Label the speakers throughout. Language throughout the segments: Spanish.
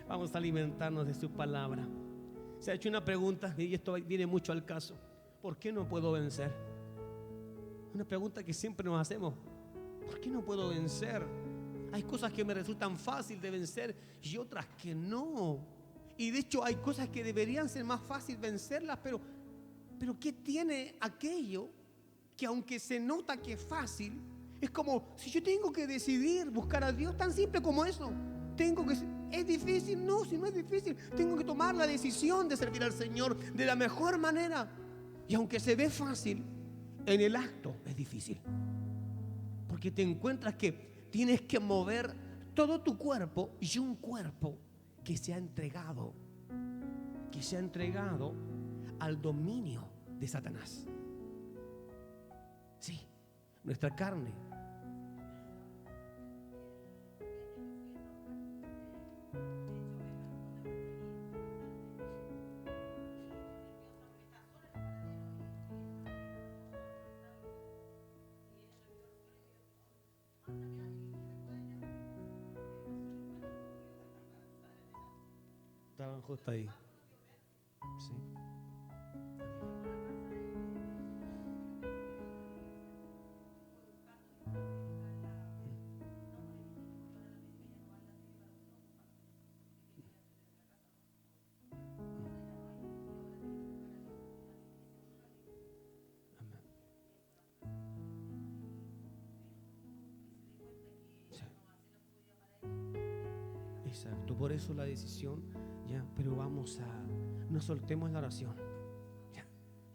Speaker 1: Vamos a alimentarnos de su palabra. Se ha hecho una pregunta y esto viene mucho al caso: ¿por qué no puedo vencer? Una pregunta que siempre nos hacemos: ¿por qué no puedo vencer? Hay cosas que me resultan fácil de vencer y otras que no. Y de hecho hay cosas que deberían ser más fácil vencerlas, pero ¿qué tiene aquello que, aunque se nota que es fácil, es como si yo tengo que decidir buscar a Dios? Tan simple como eso. ¿Es difícil? No, si no es difícil, tengo que tomar la decisión de servir al Señor de la mejor manera. Y aunque se ve fácil, en el acto es difícil, porque te encuentras que tienes que mover todo tu cuerpo, y un cuerpo que se ha entregado al dominio de Satanás. Sí, nuestra carne. Estaban justo ahí. Sí. Exacto, por eso la decisión, ya, pero no soltemos la oración, ya,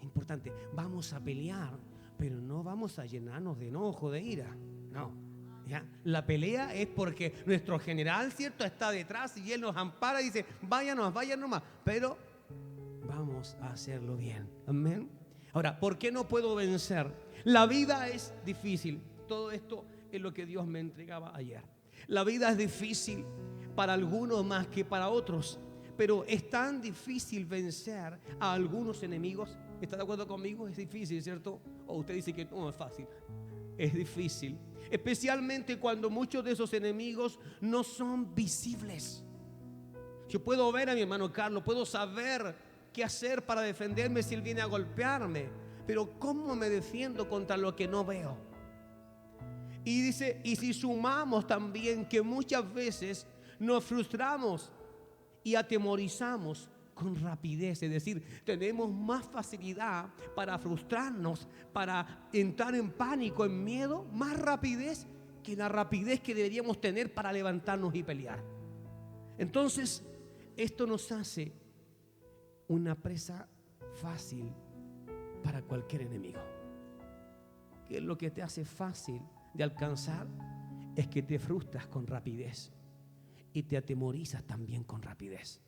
Speaker 1: importante, vamos a pelear, pero no vamos a llenarnos de enojo, de ira, no, ya, la pelea es porque nuestro general, cierto, está detrás y él nos ampara y dice, váyanos más, pero vamos a hacerlo bien, amén. Ahora, ¿por qué no puedo vencer? La vida es difícil. Todo esto es lo que Dios me entregaba ayer. La vida es difícil para algunos más que para otros, pero es tan difícil vencer a algunos enemigos. ¿Está de acuerdo conmigo? Es difícil, ¿cierto? O usted dice que no es fácil. Es difícil, especialmente cuando muchos de esos enemigos no son visibles. Yo puedo ver a mi hermano Carlos, puedo saber qué hacer para defenderme si él viene a golpearme, pero ¿cómo me defiendo contra lo que no veo? Y dice, y si sumamos también que muchas veces nos frustramos y atemorizamos con rapidez, es decir, tenemos más facilidad para frustrarnos, para entrar en pánico, en miedo, más rapidez que la rapidez que deberíamos tener para levantarnos y pelear. Entonces, esto nos hace una presa fácil para cualquier enemigo. ¿Qué es lo que te hace fácil de alcanzar? Es que te frustras con rapidez y te atemorizas también con rapidez.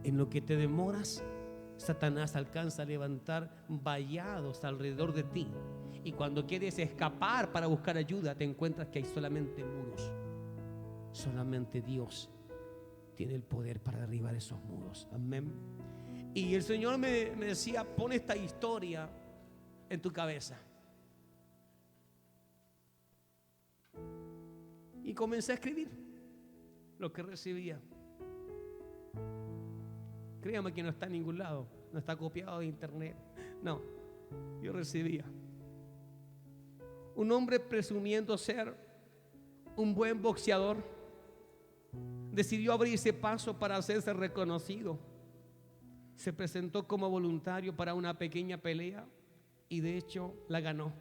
Speaker 1: En lo que te demoras, Satanás alcanza a levantar vallados alrededor de ti, y cuando quieres escapar para buscar ayuda, te encuentras que hay solamente muros. Solamente Dios tiene el poder para derribar esos muros. Amén. Y el Señor me decía, pon esta historia en tu cabeza. Y comencé a escribir lo que recibía. Créame que no está en ningún lado, no está copiado de internet. No, yo recibía. Un hombre presumiendo ser un buen boxeador decidió abrirse paso para hacerse reconocido. Se presentó como voluntario para una pequeña pelea y de hecho la ganó.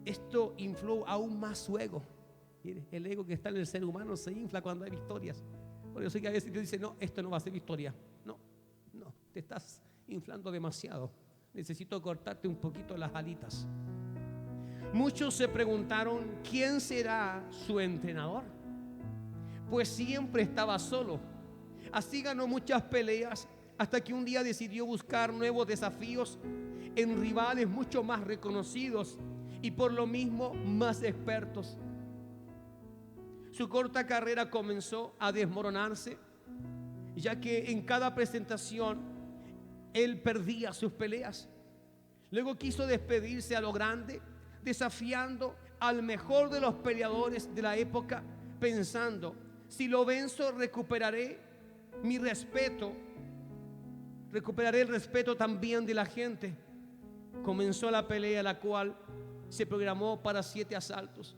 Speaker 1: Esto infló aún más su ego. El ego que está en el ser humano se infla cuando hay victorias. Por eso que a veces Dios dice, no, esto no va a ser victoria. No, te estás inflando demasiado. Necesito cortarte un poquito las alitas. Muchos se preguntaron, ¿quién será su entrenador? Pues siempre estaba solo. Así ganó muchas peleas, hasta que un día decidió buscar nuevos desafíos en rivales mucho más reconocidos y por lo mismo más expertos. Su corta carrera comenzó a desmoronarse, ya que en cada presentación él perdía sus peleas. Luego quiso despedirse a lo grande, desafiando al mejor de los peleadores de la época, pensando, Si lo venzo, recuperaré mi respeto. Recuperaré el respeto también de la gente. Comenzó la pelea, la cual se programó para 7 asaltos.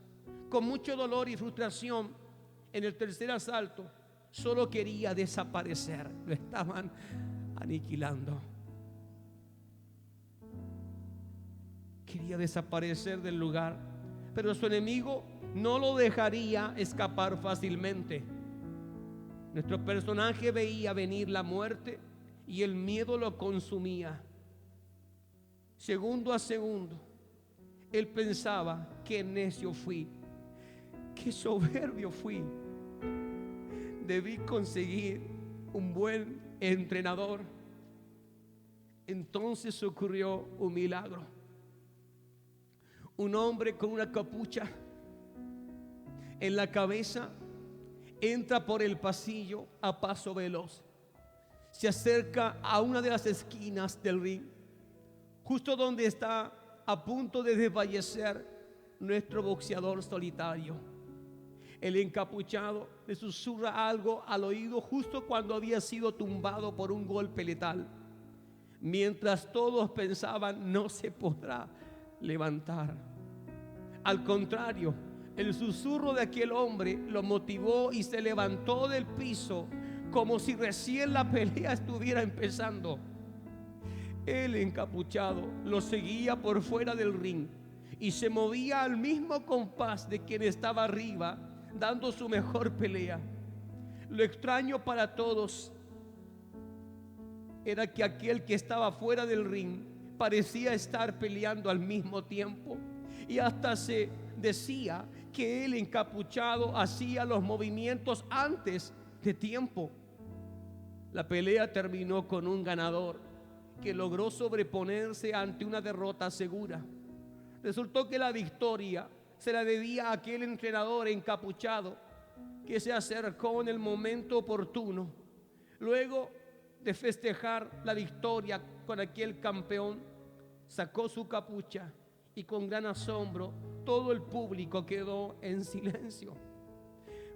Speaker 1: Con mucho dolor y frustración, en el tercer asalto solo quería desaparecer. Lo estaban aniquilando. Quería desaparecer del lugar, pero su enemigo no lo dejaría escapar fácilmente. Nuestro personaje veía venir la muerte y el miedo lo consumía. Segundo a segundo, él pensaba: qué necio fui, qué soberbio fui. Debí conseguir un buen entrenador. Entonces ocurrió un milagro. Un hombre con una capucha en la cabeza entra por el pasillo a paso veloz. Se acerca a una de las esquinas del ring, justo donde está a punto de desfallecer nuestro boxeador solitario. El encapuchado le susurra algo al oído justo cuando había sido tumbado por un golpe letal. Mientras todos pensaban: no se podrá levantar. Al contrario, el susurro de aquel hombre lo motivó y se levantó del piso como si recién la pelea estuviera empezando. El encapuchado lo seguía por fuera del ring y se movía al mismo compás de quien estaba arriba, dando su mejor pelea. Lo extraño para todos era que aquel que estaba fuera del ring parecía estar peleando al mismo tiempo, y hasta se decía que el encapuchado hacía los movimientos antes de tiempo. La pelea terminó con un ganador que logró sobreponerse ante una derrota segura. Resultó que la victoria se la debía a aquel entrenador encapuchado que se acercó en el momento oportuno. Luego de festejar la victoria con aquel campeón, sacó su capucha y con gran asombro todo el público quedó en silencio.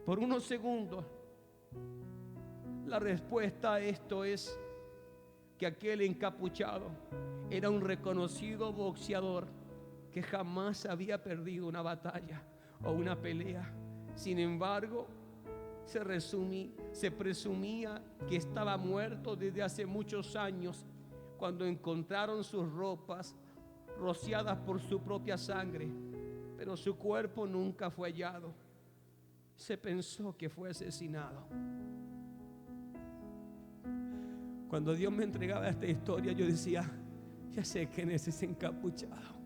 Speaker 1: Por unos segundos, la respuesta a esto es que aquel encapuchado era un reconocido boxeador que jamás había perdido una batalla o una pelea. Sin embargo, se presumía que estaba muerto desde hace muchos años, cuando encontraron sus ropas rociadas por su propia sangre, pero su cuerpo nunca fue hallado. Se pensó que fue asesinado. Cuando Dios me entregaba esta historia, yo decía: ya sé quién es ese encapuchado.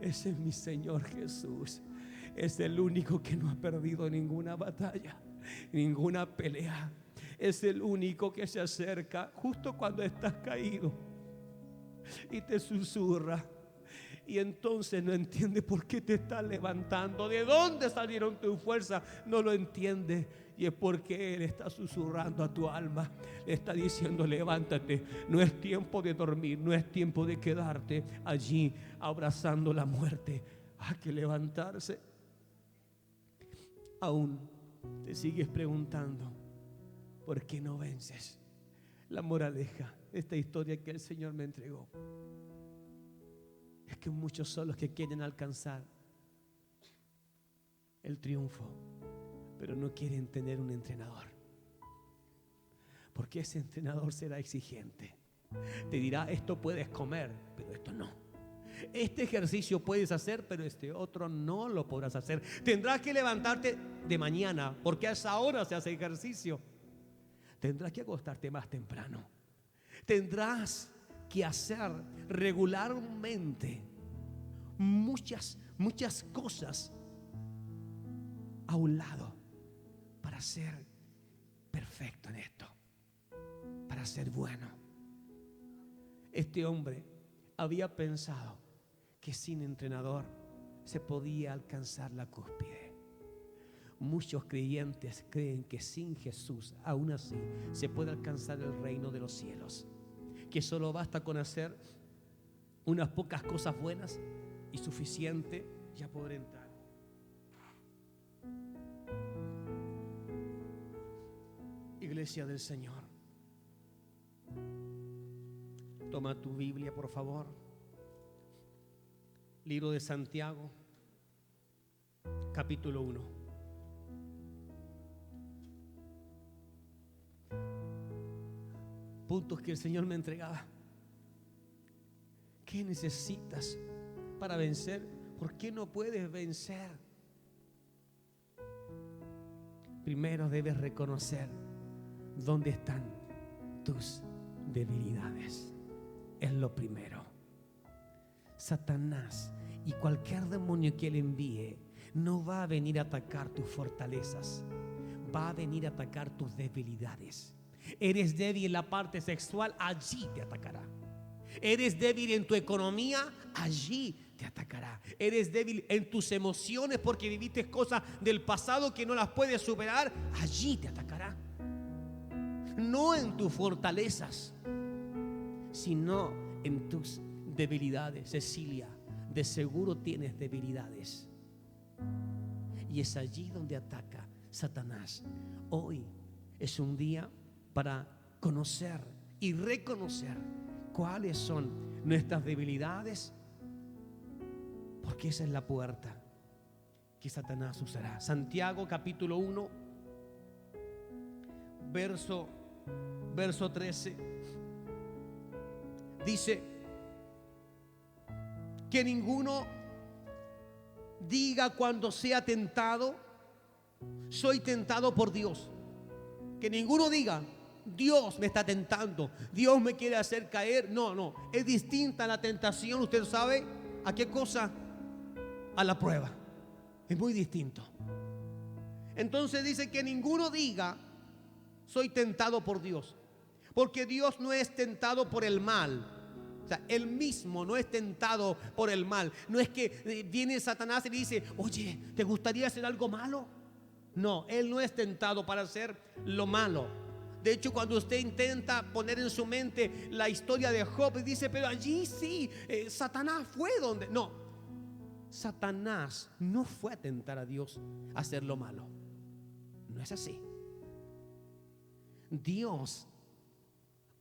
Speaker 1: Ese es mi Señor Jesús. Es el único que no ha perdido ninguna batalla, ninguna pelea. Es el único que se acerca justo cuando estás caído y te susurra. Y entonces no entiende por qué te estás levantando, de dónde salieron tus fuerzas. No lo entiende, y es porque Él está susurrando a tu alma. Le está diciendo: levántate, no es tiempo de dormir, no es tiempo de quedarte allí abrazando la muerte. Hay que levantarse. Aún te sigues preguntando: ¿por qué no vences? La moraleja de esta historia que el Señor me entregó es que muchos son los que quieren alcanzar el triunfo, pero no quieren tener un entrenador, porque ese entrenador será exigente. Te dirá: esto puedes comer, pero esto no. Este ejercicio puedes hacer, pero este otro no lo podrás hacer. Tendrás que levantarte de mañana, porque a esa hora se hace ejercicio. Tendrás que acostarte más temprano. Tendrás que hacer regularmente muchas cosas a un lado para ser perfecto en esto, para ser bueno. Este hombre había pensado que sin entrenador se podía alcanzar la cúspide. Muchos creyentes creen que sin Jesús, aún así, se puede alcanzar el reino de los cielos, que solo basta con hacer unas pocas cosas buenas y suficiente ya poder entrar. iglesia del Señor. Toma tu Biblia, por favor. Libro de Santiago, capítulo 1. Puntos que el Señor me entregaba. ¿Qué necesitas para vencer? ¿Por qué no puedes vencer? Primero debes reconocer dónde están tus debilidades. Es lo primero. Satanás y cualquier demonio que él envíe no va a venir a atacar tus fortalezas, va a venir a atacar tus debilidades. Eres débil en la parte sexual, allí te atacará. Eres débil en tu economía, allí te atacará. Eres débil en tus emociones porque viviste cosas del pasado que no las puedes superar, allí te atacará. No en tus fortalezas, sino en tus debilidades. Cecilia, de seguro tienes debilidades. Y es allí donde ataca Satanás. Hoy es un día para conocer y reconocer cuáles son nuestras debilidades, porque esa es la puerta que Satanás usará. Santiago capítulo 1, verso 13, dice: que ninguno diga cuando sea tentado, soy tentado por Dios. Que ninguno diga, Dios me está tentando, Dios me quiere hacer caer. No, es distinta la tentación. Usted sabe a qué cosa, a la prueba. Es muy distinto. Entonces dice que ninguno diga, soy tentado por Dios, porque Dios no es tentado por el mal. O sea, Él mismo no es tentado por el mal. No es que viene Satanás y le dice, oye, ¿te gustaría hacer algo malo? No, Él no es tentado para hacer lo malo. De hecho, cuando usted intenta poner en su mente la historia de Job, dice, pero allí sí, Satanás fue donde. No, Satanás no fue a tentar a Dios a hacer lo malo. No es así. Dios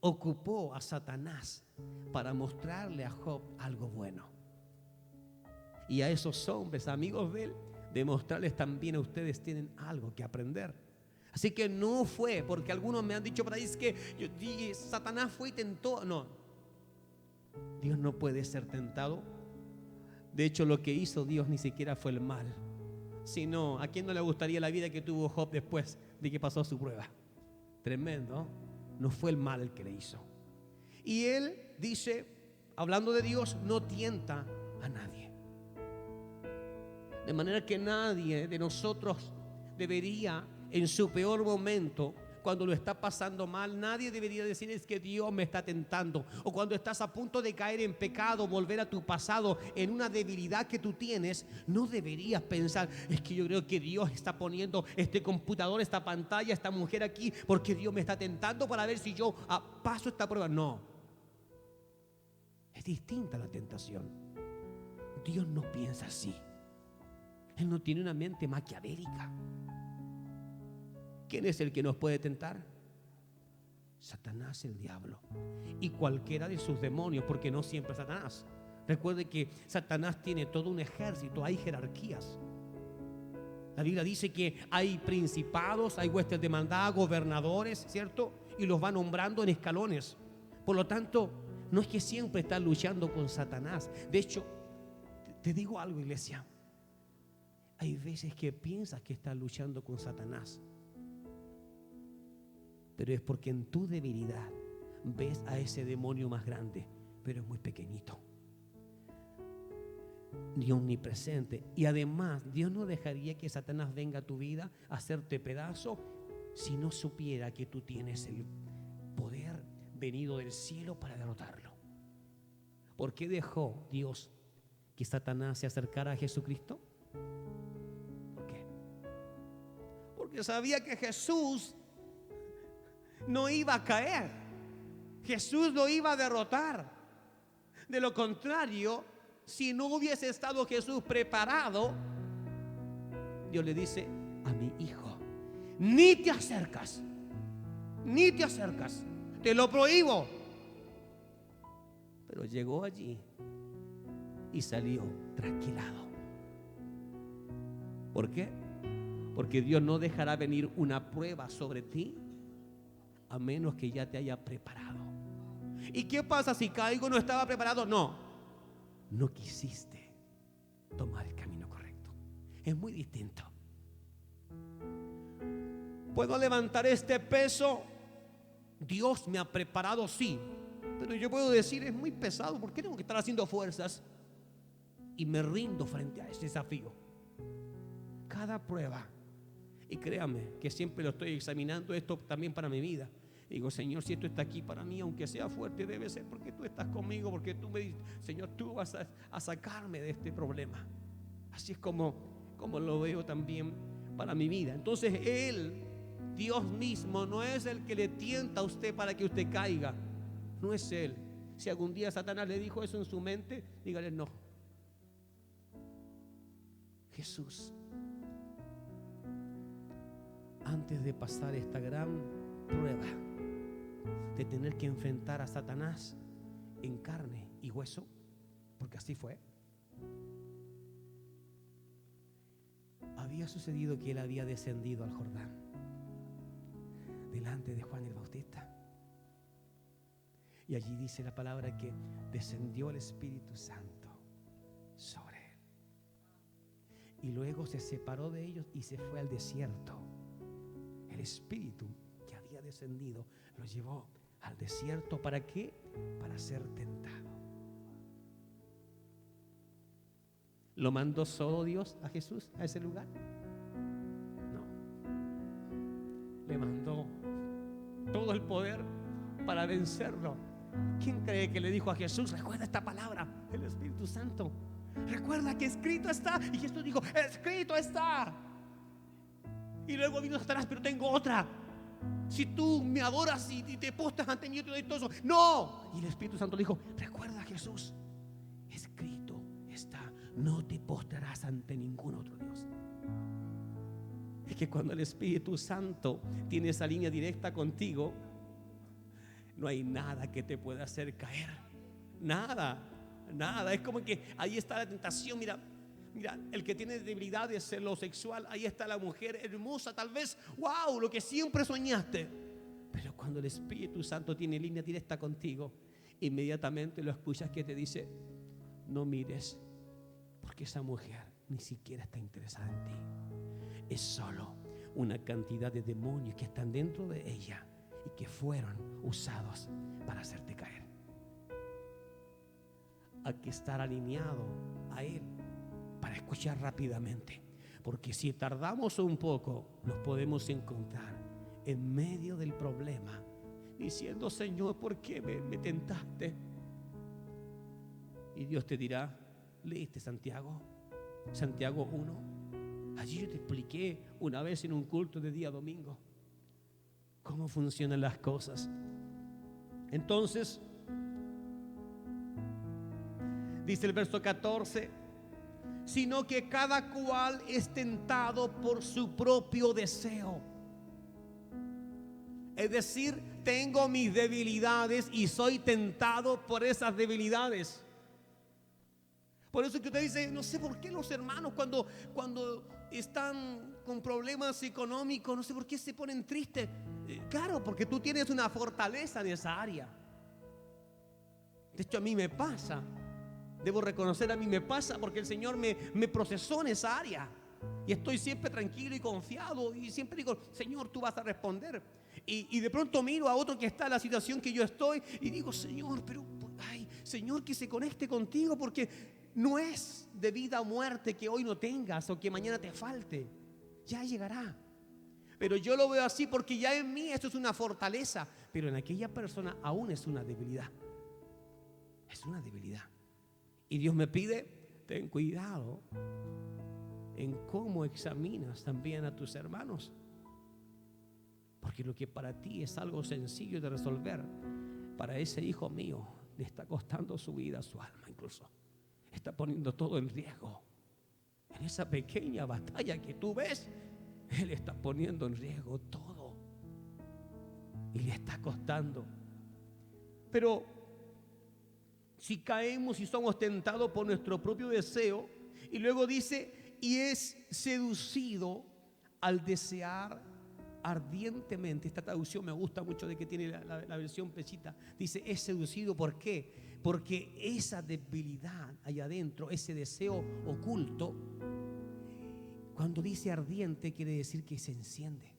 Speaker 1: ocupó a Satanás para mostrarle a Job algo bueno. Y a esos hombres, amigos de él, demostrarles también a ustedes tienen algo que aprender. Así que no fue, porque algunos me han dicho por ahí, es que Satanás fue y tentó. No, Dios no puede ser tentado. De hecho, lo que hizo Dios ni siquiera fue el mal, sino, ¿a quién no le gustaría la vida que tuvo Job después de que pasó su prueba? Tremendo. No fue el mal el que le hizo. Y él dice, hablando de Dios, no tienta a nadie. De manera que nadie de nosotros debería, en su peor momento, cuando lo está pasando mal, nadie debería decir es que Dios me está tentando. O cuando estás a punto de caer en pecado, volver a tu pasado en una debilidad que tú tienes, no deberías pensar, es que yo creo que Dios está poniendo este computador, esta pantalla, esta mujer aquí, porque Dios me está tentando para ver si yo paso esta prueba. No, es distinta la tentación. Dios no piensa así. Él no tiene una mente maquiavélica. ¿Quién es el que nos puede tentar? Satanás, el diablo, y cualquiera de sus demonios, porque no siempre Satanás. Recuerde que Satanás tiene todo un ejército, hay jerarquías. La Biblia dice que hay principados, hay huestes de maldad, gobernadores, ¿cierto? Y los va nombrando en escalones. Por lo tanto, no es que siempre está luchando con Satanás. De hecho, te digo algo, iglesia. Hay veces que piensas que estás luchando con Satanás, pero es porque en tu debilidad ves a ese demonio más grande, pero es muy pequeñito y omnipresente. Y además, Dios no dejaría que Satanás venga a tu vida a hacerte pedazo si no supiera que tú tienes el poder venido del cielo para derrotarlo. ¿Por qué dejó Dios que Satanás se acercara a Jesucristo? ¿Por qué? Porque sabía que Jesús no iba a caer. Jesús lo iba a derrotar. De lo contrario, si no hubiese estado Jesús preparado, Dios le dice a mi hijo, ni te acercas. ni te acercas, te lo prohíbo. Pero llegó allí y salió trasquilado. ¿Por qué? Porque Dios no dejará venir una prueba sobre ti a menos que ya te haya preparado. ¿Y qué pasa si caigo? ¿No estaba preparado? No quisiste tomar el camino correcto. Es muy distinto. ¿Puedo levantar este peso? Dios me ha preparado, sí. Pero yo puedo decir, es muy pesado, ¿por qué tengo que estar haciendo fuerzas? Y me rindo frente a ese desafío. Cada prueba, y créame que siempre lo estoy examinando esto también para mi vida. Digo, Señor, si esto está aquí para mí, aunque sea fuerte, debe ser porque tú estás conmigo, porque tú me dices, Señor, tú vas a sacarme de este problema. Así es como lo veo también para mi vida. Entonces Él, Dios mismo, no es el que le tienta a usted para que usted caiga. No es Él. Si algún día Satanás le dijo eso en su mente, dígale no. Jesús, antes de pasar esta gran prueba de tener que enfrentar a Satanás en carne y hueso, porque así fue, había sucedido que él había descendido al Jordán delante de Juan el Bautista, y allí dice la palabra que descendió el Espíritu Santo sobre él, y luego se separó de ellos y se fue al desierto. El Espíritu que había descendido lo llevó al desierto. ¿Para qué? Para ser tentado. ¿Lo mandó solo Dios a Jesús a ese lugar? No. Le mandó todo el poder para vencerlo. ¿Quién cree que le dijo a Jesús? Recuerda esta palabra, el Espíritu Santo. Recuerda que escrito está. Y Jesús dijo, escrito está. Y luego vino Satanás, pero tengo otra. Si tú me adoras y te postras ante mí, yo te doy todo eso. No. Y el Espíritu Santo dijo, recuerda, Jesús, escrito está, no te postrarás ante ningún otro Dios. Es que cuando el Espíritu Santo tiene esa línea directa contigo, no hay nada que te pueda hacer caer. Nada. Es como que ahí está la tentación. Mira, el que tiene debilidades en lo sexual, ahí está la mujer hermosa, tal vez, wow, lo que siempre soñaste. Pero cuando el Espíritu Santo tiene línea directa contigo, inmediatamente lo escuchas que te dice, no mires, porque esa mujer ni siquiera está interesada en ti. Es solo una cantidad de demonios que están dentro de ella y que fueron usados para hacerte caer. Hay que estar alineado a Él para escuchar rápidamente, porque si tardamos un poco nos podemos encontrar en medio del problema diciendo, Señor, ¿por qué me tentaste? Y Dios te dirá, ¿leíste Santiago 1? Allí yo te expliqué una vez en un culto de día domingo cómo funcionan las cosas. Entonces dice el verso 14, sino que cada cual es tentado por su propio deseo. Es decir, tengo mis debilidades y soy tentado por esas debilidades. Por eso que usted dice, no sé por qué los hermanos cuando están con problemas económicos, no sé por qué se ponen tristes. Claro, porque tú tienes una fortaleza en esa área. De hecho, a mí me pasa. Debo reconocer, a mí me pasa porque el Señor me procesó en esa área. Y estoy siempre tranquilo y confiado. Y siempre digo, Señor, tú vas a responder. Y de pronto miro a otro que está en la situación que yo estoy y digo, Señor, pero, ay, Señor, que se conecte contigo, porque no es de vida o muerte que hoy no tengas o que mañana te falte. Ya llegará. Pero yo lo veo así porque ya en mí esto es una fortaleza, pero en aquella persona aún es una debilidad. Es una debilidad. Y Dios me pide, ten cuidado en cómo examinas también a tus hermanos. Porque lo que para ti es algo sencillo de resolver, para ese hijo mío le está costando su vida, su alma incluso. Está poniendo todo en riesgo. En esa pequeña batalla que tú ves, Él está poniendo en riesgo todo. y le está costando. Pero si caemos y somos tentados por nuestro propio deseo, y luego dice, y es seducido al desear ardientemente. Esta traducción me gusta mucho, de que tiene la versión Pesita. Dice, es seducido. ¿Por qué? Porque esa debilidad allá adentro, ese deseo oculto, cuando dice ardiente, quiere decir que se enciende.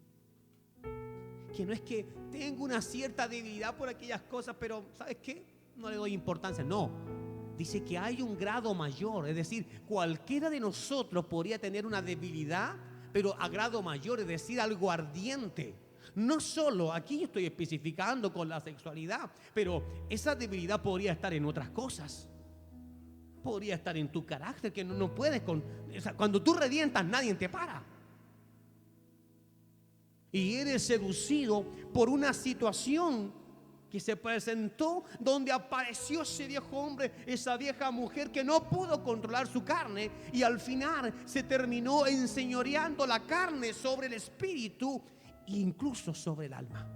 Speaker 1: Que no es que tengo una cierta debilidad por aquellas cosas, pero ¿sabes qué? No le doy importancia. No, dice que hay un grado mayor. Es decir, cualquiera de nosotros podría tener una debilidad, pero a grado mayor, es decir, algo ardiente. No solo, aquí estoy especificando con la sexualidad, pero esa debilidad podría estar en otras cosas. Podría estar en tu carácter, que no puedes o sea, cuando tú revientas, nadie te para. Y eres seducido por una situación que se presentó, donde apareció ese viejo hombre, esa vieja mujer que no pudo controlar su carne, y al final se terminó enseñoreando la carne sobre el espíritu e incluso sobre el alma.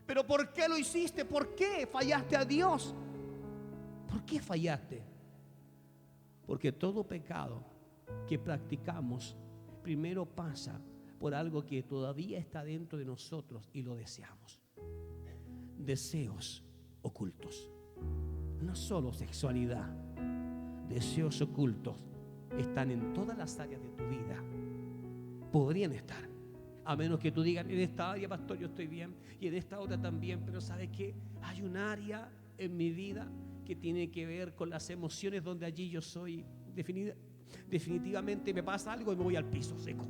Speaker 1: ¿Pero por qué lo hiciste? ¿Por qué fallaste a Dios? ¿Por qué fallaste? Porque todo pecado que practicamos primero pasa por algo que todavía está dentro de nosotros y lo deseamos. Deseos ocultos. No solo sexualidad. Deseos ocultos están en todas las áreas de tu vida. Podrían estar, a menos que tú digas, en esta área, pastor, yo estoy bien, y en esta otra también. Pero ¿sabes qué? Hay un área en mi vida que tiene que ver con las emociones, donde allí yo soy definitivamente me pasa algo y me voy al piso seco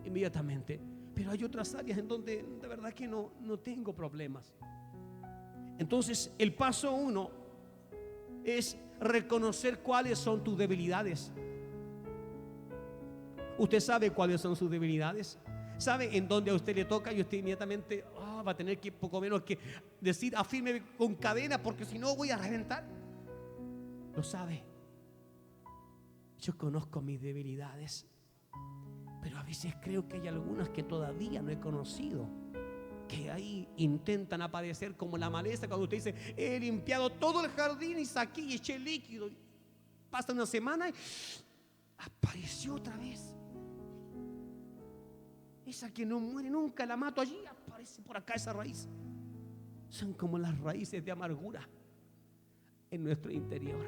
Speaker 1: inmediatamente. Pero hay otras áreas en donde de verdad que no tengo problemas. Entonces el paso 1 es reconocer cuáles son tus debilidades. Usted sabe cuáles son sus debilidades. Sabe en dónde a usted le toca, y usted inmediatamente va a tener que poco menos que decir, afírmeme con cadena, porque si no voy a reventar. Lo sabe. Yo conozco mis debilidades, pero a veces creo que hay algunas que todavía no he conocido, que ahí intentan aparecer como la maleza. Cuando usted dice, he limpiado todo el jardín y saqué y eché líquido, pasa una semana y apareció otra vez. Esa que no muere nunca, la mato allí, aparece por acá esa raíz. Son como las raíces de amargura en nuestro interior.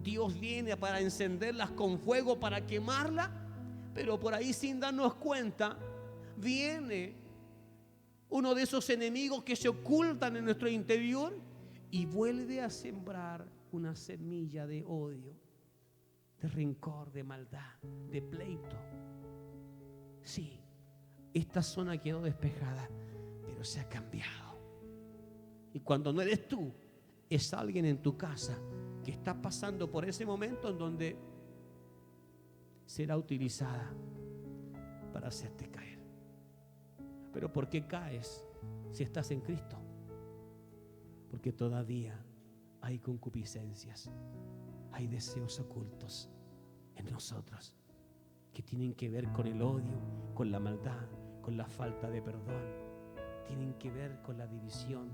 Speaker 1: Dios viene para encenderlas con fuego, para quemarla, pero por ahí, sin darnos cuenta, viene uno de esos enemigos que se ocultan en nuestro interior y vuelve a sembrar una semilla de odio, de rencor, de maldad, de pleito. Sí, esta zona quedó despejada, pero se ha cambiado. Y cuando no eres tú, es alguien en tu casa que está pasando por ese momento en donde será utilizada para hacerte caer. Pero ¿por qué caes si estás en Cristo? Porque todavía hay concupiscencias, hay deseos ocultos en nosotros que tienen que ver con el odio, con la maldad, con la falta de perdón. Tienen que ver con la división,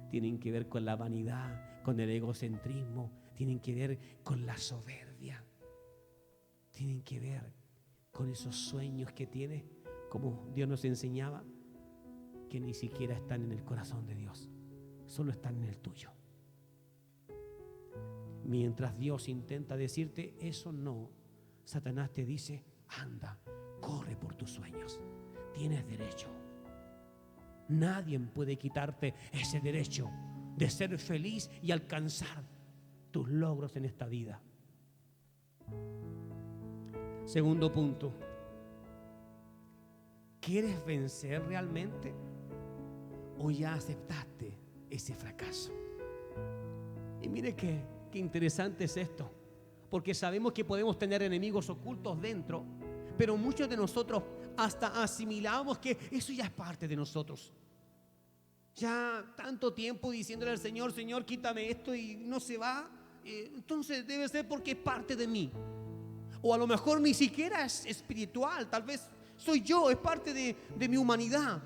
Speaker 1: tienen que ver con la vanidad, con el egocentrismo, tienen que ver con la soberbia, tienen que ver con esos sueños que tienes, como Dios nos enseñaba, que ni siquiera están en el corazón de Dios, solo están en el tuyo. Mientras Dios intenta decirte eso no, Satanás te dice, anda, corre por tus sueños, tienes derecho. Nadie puede quitarte ese derecho de ser feliz y alcanzar tus logros en esta vida. Segundo punto, ¿quieres vencer realmente o ya aceptaste ese fracaso? Y mire qué interesante es esto, porque sabemos que podemos tener enemigos ocultos dentro, pero muchos de nosotros hasta asimilamos que eso ya es parte de nosotros. Ya tanto tiempo diciéndole al Señor, Señor, quítame esto, y no se va, entonces debe ser porque es parte de mí. O a lo mejor ni siquiera es espiritual, tal vez Soy yo, es parte de mi humanidad.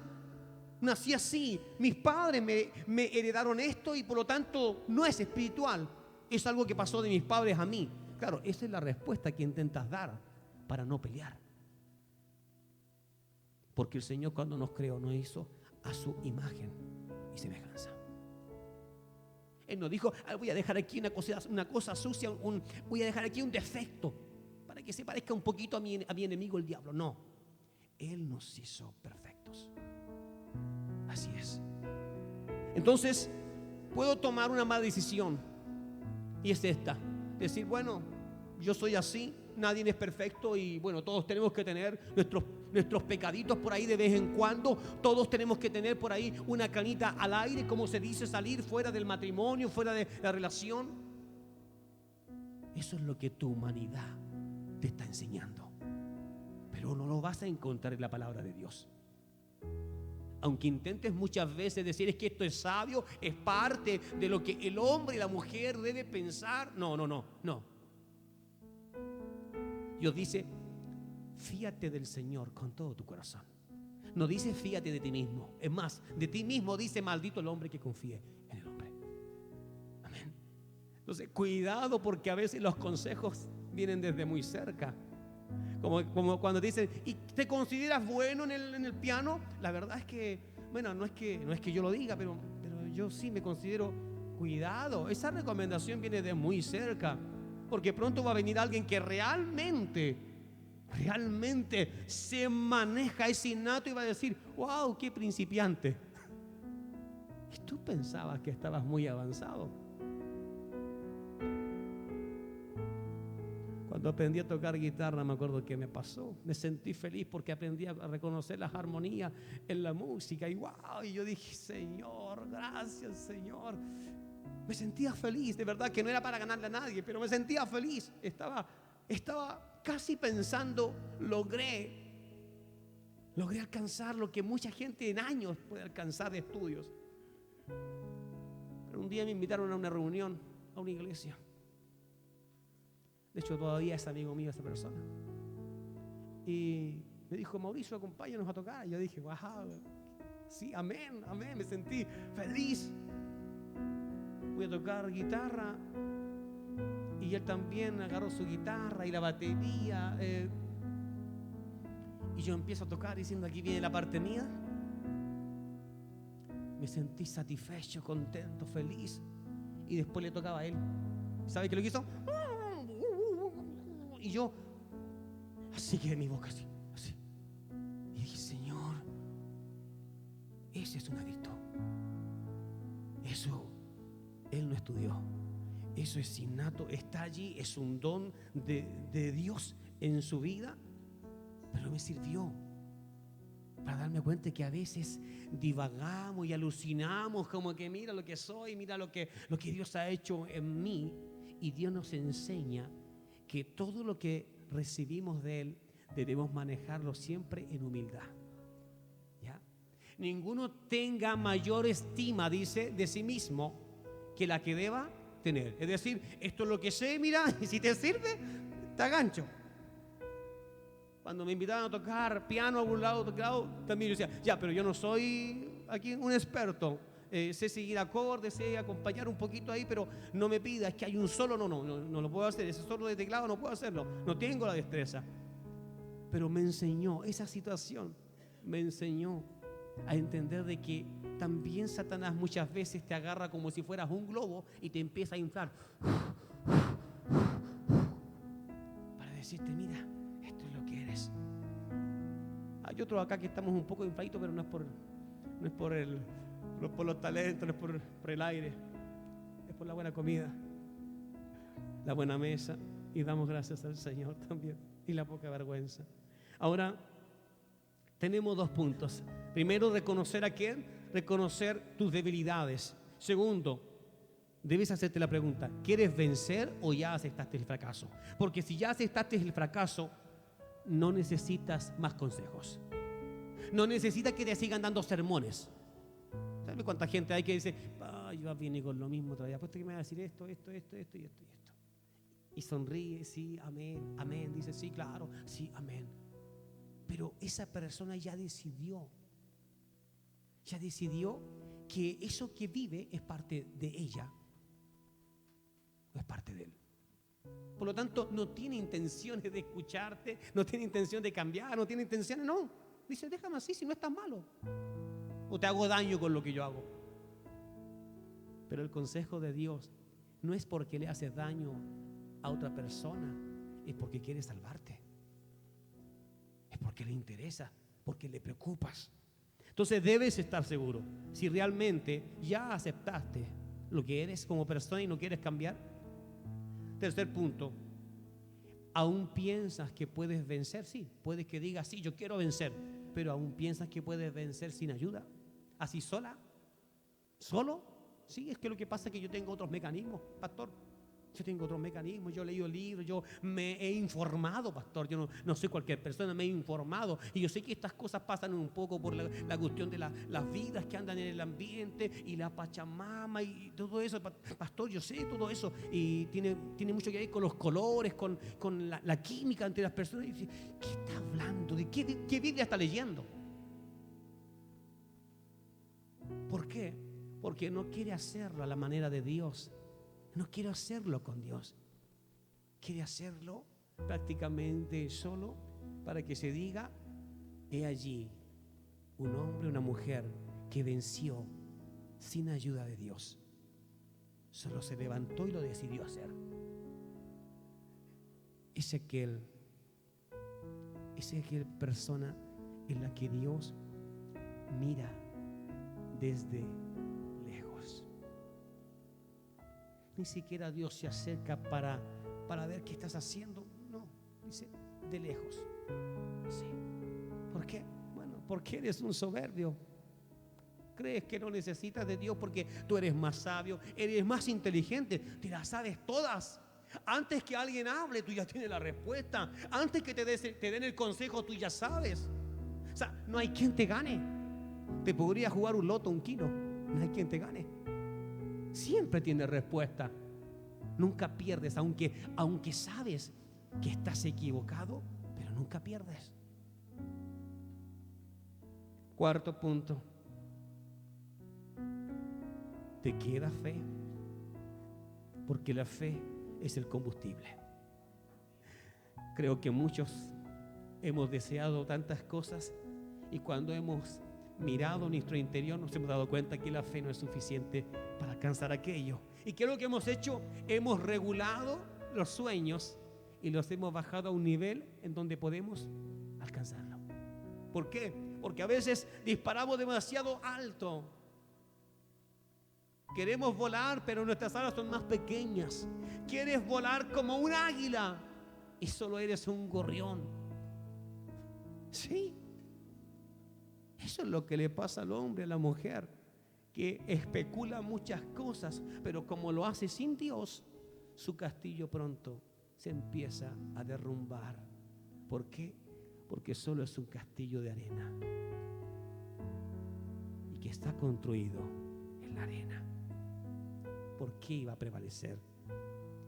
Speaker 1: Nací así, mis padres me heredaron esto y por lo tanto no es espiritual. Es algo que pasó de mis padres a mí. Claro, esa es la respuesta que intentas dar para no pelear. Porque el Señor cuando nos creó nos hizo a su imagen y semejanza. Él nos dijo, voy a dejar aquí una cosa sucia, voy a dejar aquí un defecto para que se parezca un poquito a mi enemigo el diablo. No, Él nos hizo perfectos. Así es. Entonces, puedo tomar una mala decisión y es esta. Decir, bueno, yo soy así, nadie es perfecto y bueno, todos tenemos que tener nuestros pecaditos por ahí de vez en cuando. Todos tenemos que tener por ahí una canita al aire, como se dice, salir fuera del matrimonio, fuera de la relación. Eso es lo que tu humanidad te está enseñando. Pero no lo vas a encontrar en la palabra de Dios. Aunque intentes muchas veces decir es que esto es sabio, es parte de lo que el hombre y la mujer debe pensar. No. Dios dice, fíate del Señor con todo tu corazón. No dice fíate de ti mismo. Es más, de ti mismo dice maldito el hombre que confíe en el hombre. Amén. Entonces, cuidado porque a veces los consejos vienen desde muy cerca. Como cuando dicen, ¿y te consideras bueno en el piano? La verdad es que, bueno, no es que yo lo diga, pero yo sí me considero. Cuidado, esa recomendación viene de muy cerca, porque pronto va a venir alguien que realmente se maneja, es innato y va a decir, wow, qué principiante. Y tú pensabas que estabas muy avanzado. Cuando aprendí a tocar guitarra, me acuerdo que me pasó. Me sentí feliz porque aprendí a reconocer las armonías en la música. Y wow, y yo dije, Señor, gracias, Señor. Me sentía feliz, de verdad que no era para ganarle a nadie, pero me sentía feliz. Estaba casi pensando, logré alcanzar lo que mucha gente en años puede alcanzar de estudios. Pero un día me invitaron a una reunión, a una iglesia. De hecho, todavía es amigo mío esa persona. Y me dijo, Mauricio, acompáñanos a tocar. Y yo dije, wow, sí, amén, me sentí feliz. Voy a tocar guitarra. Y él también agarró su guitarra y la batería. Y yo empiezo a tocar diciendo, aquí viene la parte mía. Me sentí satisfecho, contento, feliz. Y después le tocaba a él. ¿Sabe qué lo que hizo? Y yo, así quedé mi boca así. Y dije, Señor, ese es un adicto. Eso, él no estudió. Eso es innato, está allí, es un don de Dios en su vida. Pero me sirvió para darme cuenta que a veces divagamos y alucinamos como que mira lo que soy, mira lo que Dios ha hecho en mí. Y Dios nos enseña que todo lo que recibimos de Él debemos manejarlo siempre en humildad. ¿Ya? Ninguno tenga mayor estima, dice, de sí mismo que la que deba tener. Es decir, esto es lo que sé, mira, y si te sirve, te agancho. Cuando me invitaban a tocar piano a algún lado, también yo decía, ya, pero yo no soy aquí un experto. Sé seguir acordes, sé acompañar un poquito ahí, pero no me pidas que hay un solo, no lo puedo hacer. Ese solo de teclado no puedo hacerlo, no tengo la destreza. Pero me enseñó, esa situación me enseñó a entender de que también Satanás muchas veces te agarra como si fueras un globo y te empieza a inflar para decirte, mira, esto es lo que eres. Hay otros acá que estamos un poco infladitos, pero no es por los talentos, no es por el aire, es por la buena comida, la buena mesa, y damos gracias al Señor también, y la poca vergüenza. Ahora, tenemos 2 puntos. Primero, reconocer a quién, reconocer tus debilidades. Segundo, debes hacerte la pregunta, ¿quieres vencer o ya aceptaste el fracaso? Porque si ya aceptaste el fracaso, no necesitas más consejos. No necesitas que te sigan dando sermones. ¿Sabes cuánta gente hay que dice, yo viene con lo mismo todavía? Apuesto que me va a decir esto. Y sonríe, sí, amén. Dice, sí, claro, sí, amén. Pero esa persona ya decidió que eso que vive es parte de ella o es parte de él. Por lo tanto, no tiene intenciones de escucharte, no tiene intención de cambiar, no tiene intenciones, no. Dice, déjame así si no es tan malo. O te hago daño con lo que yo hago. Pero el consejo de Dios no es porque le haces daño a otra persona, es porque quiere salvarte. Es porque le interesa, porque le preocupas. Entonces debes estar seguro, si realmente ya aceptaste lo que eres como persona y no quieres cambiar. Tercer punto, ¿aún piensas que puedes vencer? Sí, puedes que digas, sí, yo quiero vencer, pero ¿aún piensas que puedes vencer sin ayuda? ¿Así sola? ¿Solo? Sí, es que lo que pasa es que yo tengo otros mecanismos, pastor. Yo tengo otros mecanismos, yo he leído libros, yo me he informado, pastor. Yo no soy cualquier persona, me he informado. Y yo sé que estas cosas pasan un poco por la cuestión de las vidas que andan en el ambiente y la Pachamama y todo eso. Pastor, yo sé todo eso. Y tiene mucho que ver con los colores, con la química entre las personas. Y dice, ¿qué está hablando? ¿De qué Biblia está leyendo? ¿Por qué? Porque no quiere hacerlo a la manera de Dios. No quiere hacerlo con Dios. Quiere hacerlo prácticamente solo para que se diga, he allí un hombre, una mujer que venció sin ayuda de Dios. Solo se levantó y lo decidió hacer. Es aquel persona en la que Dios mira desde lejos. Ni siquiera Dios se acerca para ver qué estás haciendo. No, dice de lejos. Sí. ¿Por qué? Bueno, porque eres un soberbio. Crees que no necesitas de Dios porque tú eres más sabio, eres más inteligente, te las sabes todas. Antes que alguien hable, tú ya tienes la respuesta. Antes que te den el consejo, tú ya sabes. O sea, no hay quien te gane. Te podría jugar un loto, un kilo. No hay quien te gane. Siempre tienes respuesta. Nunca pierdes, aunque sabes que estás equivocado, pero nunca pierdes. Cuarto punto. Te queda fe, porque la fe es el combustible. Creo que muchos hemos deseado tantas cosas y cuando hemos mirado nuestro interior nos hemos dado cuenta que la fe no es suficiente para alcanzar aquello. ¿Y qué es lo que hemos hecho? Hemos regulado los sueños y los hemos bajado a un nivel en donde podemos alcanzarlo. ¿Por qué? Porque a veces disparamos demasiado alto. Queremos volar, pero nuestras alas son más pequeñas. Quieres volar como un águila y solo eres un gorrión. Sí. Eso es lo que le pasa al hombre, a la mujer, que especula muchas cosas, pero como lo hace sin Dios, su castillo pronto se empieza a derrumbar. ¿Por qué? Porque solo es un castillo de arena y que está construido en la arena. ¿Por qué iba a prevalecer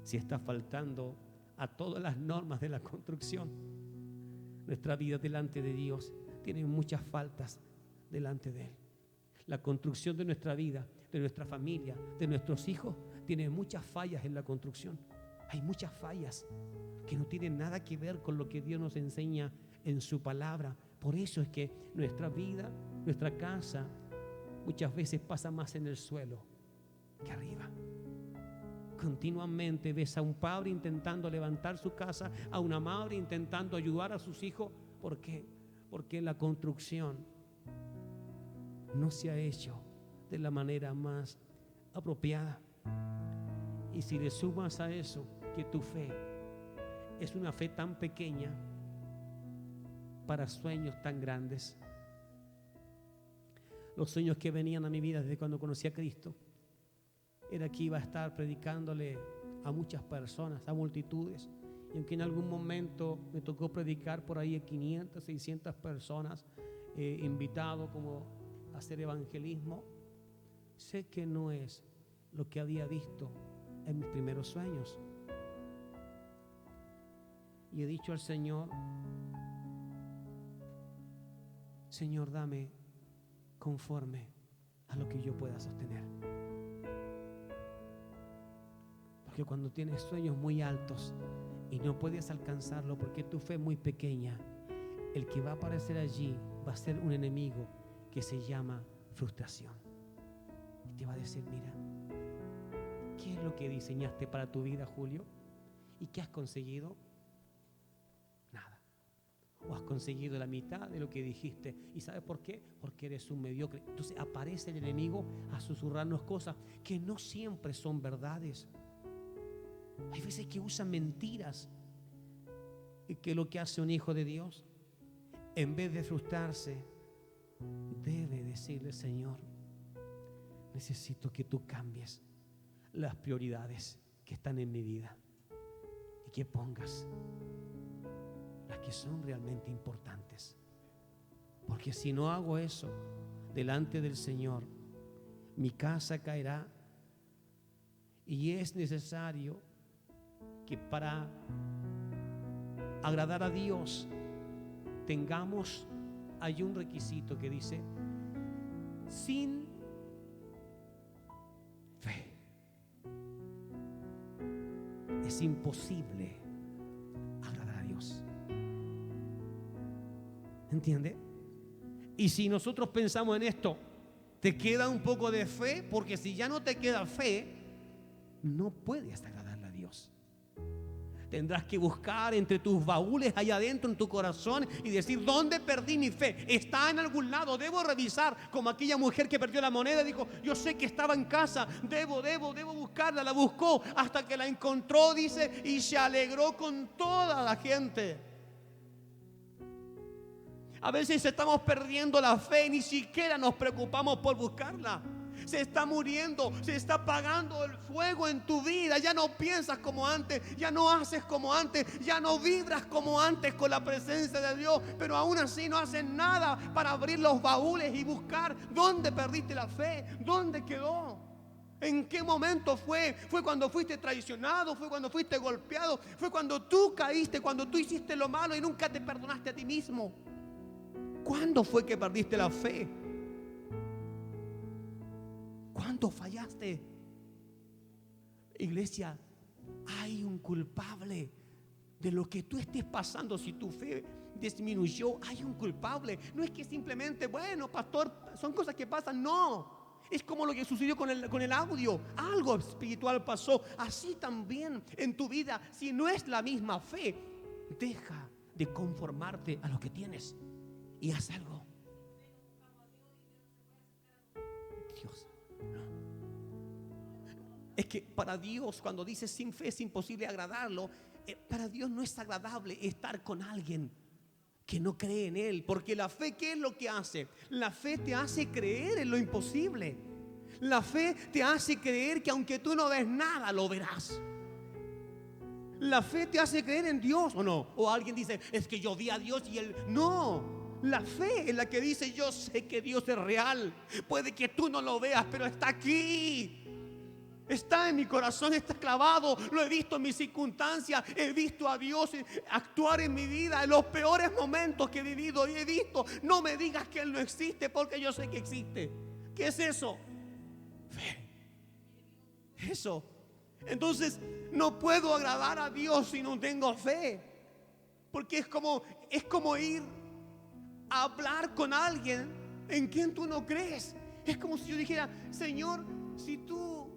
Speaker 1: si está faltando a todas las normas de la construcción? Nuestra vida delante de Dios tiene muchas faltas delante de Él. La construcción de nuestra vida, de nuestra familia, de nuestros hijos, tiene muchas fallas en la construcción. Hay muchas fallas que no tienen nada que ver con lo que Dios nos enseña en su palabra. Por eso es que nuestra vida, nuestra casa, muchas veces pasa más en el suelo que arriba. Continuamente ves a un padre intentando levantar su casa, a una madre intentando ayudar a sus hijos. ¿Por qué? Porque la construcción no se ha hecho de la manera más apropiada. Y si le sumas a eso que tu fe es una fe tan pequeña para sueños tan grandes. Los sueños que venían a mi vida desde cuando conocí a Cristo era que iba a estar predicándole a muchas personas, a multitudes. Y aunque en algún momento me tocó predicar por ahí a 500, 600 personas, invitado como a hacer evangelismo, sé que no es lo que había visto en mis primeros sueños. Y he dicho al Señor, Señor, dame conforme a lo que yo pueda sostener. Porque cuando tienes sueños muy altos y no puedes alcanzarlo porque tu fe es muy pequeña, el que va a aparecer allí va a ser un enemigo que se llama frustración. Y te va a decir, mira, ¿qué es lo que diseñaste para tu vida, Julio? ¿Y qué has conseguido? Nada. O has conseguido la mitad de lo que dijiste. ¿Y sabes por qué? Porque eres un mediocre. Entonces aparece el enemigo a susurrarnos cosas que no siempre son verdades. Hay veces que usan mentiras. ¿Y qué es lo que hace un hijo de Dios? En vez de frustrarse, debe decirle, Señor, necesito que tú cambies las prioridades que están en mi vida y que pongas las que son realmente importantes. Porque si no hago eso delante del Señor, mi casa caerá. Y es necesario que para agradar a Dios hay un requisito que dice, sin fe es imposible agradar a Dios. ¿Entiende? Y si nosotros pensamos en esto, te queda un poco de fe, porque si ya no te queda fe, no puedes agradarle a Dios. Tendrás que buscar entre tus baúles allá adentro en tu corazón y decir, ¿dónde perdí mi fe? Está en algún lado, debo revisar, como aquella mujer que perdió la moneda. Dijo, yo sé que estaba en casa, debo buscarla. La buscó hasta que la encontró, dice, y se alegró con toda la gente. A veces estamos perdiendo la fe y ni siquiera nos preocupamos por buscarla. Se está muriendo, se está apagando el fuego en tu vida. Ya no piensas como antes, ya no haces como antes, ya no vibras como antes con la presencia de Dios. Pero aún así no haces nada para abrir los baúles y buscar dónde perdiste la fe, dónde quedó. ¿En qué momento fue? ¿Fue cuando fuiste traicionado? ¿Fue cuando fuiste golpeado? ¿Fue cuando tú caíste, cuando tú hiciste lo malo y nunca te perdonaste a ti mismo? ¿Cuándo fue que perdiste la fe? ¿Cuándo fallaste? Iglesia, hay un culpable de lo que tú estés pasando. Si tu fe disminuyó, hay un culpable. No es que simplemente, bueno, pastor, son cosas que pasan. No, es como lo que sucedió con el audio. Algo espiritual pasó. Así también en tu vida, si no es la misma fe, deja de conformarte a lo que tienes y haz algo. Dios, no. Es que para Dios, cuando dice sin fe es imposible agradarlo, para Dios no es agradable estar con alguien que no cree en Él. Porque la fe, ¿qué es lo que hace? La fe te hace creer en lo imposible. La fe te hace creer que aunque tú no ves nada, lo verás. La fe te hace creer en Dios, ¿o no? O alguien dice, es que yo vi a Dios y Él... No. La fe es la que dice, yo sé que Dios es real. Puede que tú no lo veas, pero está aquí. Está en mi corazón, está clavado. Lo he visto en mis circunstancias. He visto a Dios actuar en mi vida en los peores momentos que he vivido. Y he visto, no me digas que Él no existe, porque yo sé que existe. ¿Qué es eso? Fe. Eso. Entonces no puedo agradar a Dios si no tengo fe. Porque es como ir a hablar con alguien en quien tú no crees. Es como si yo dijera, Señor, si tú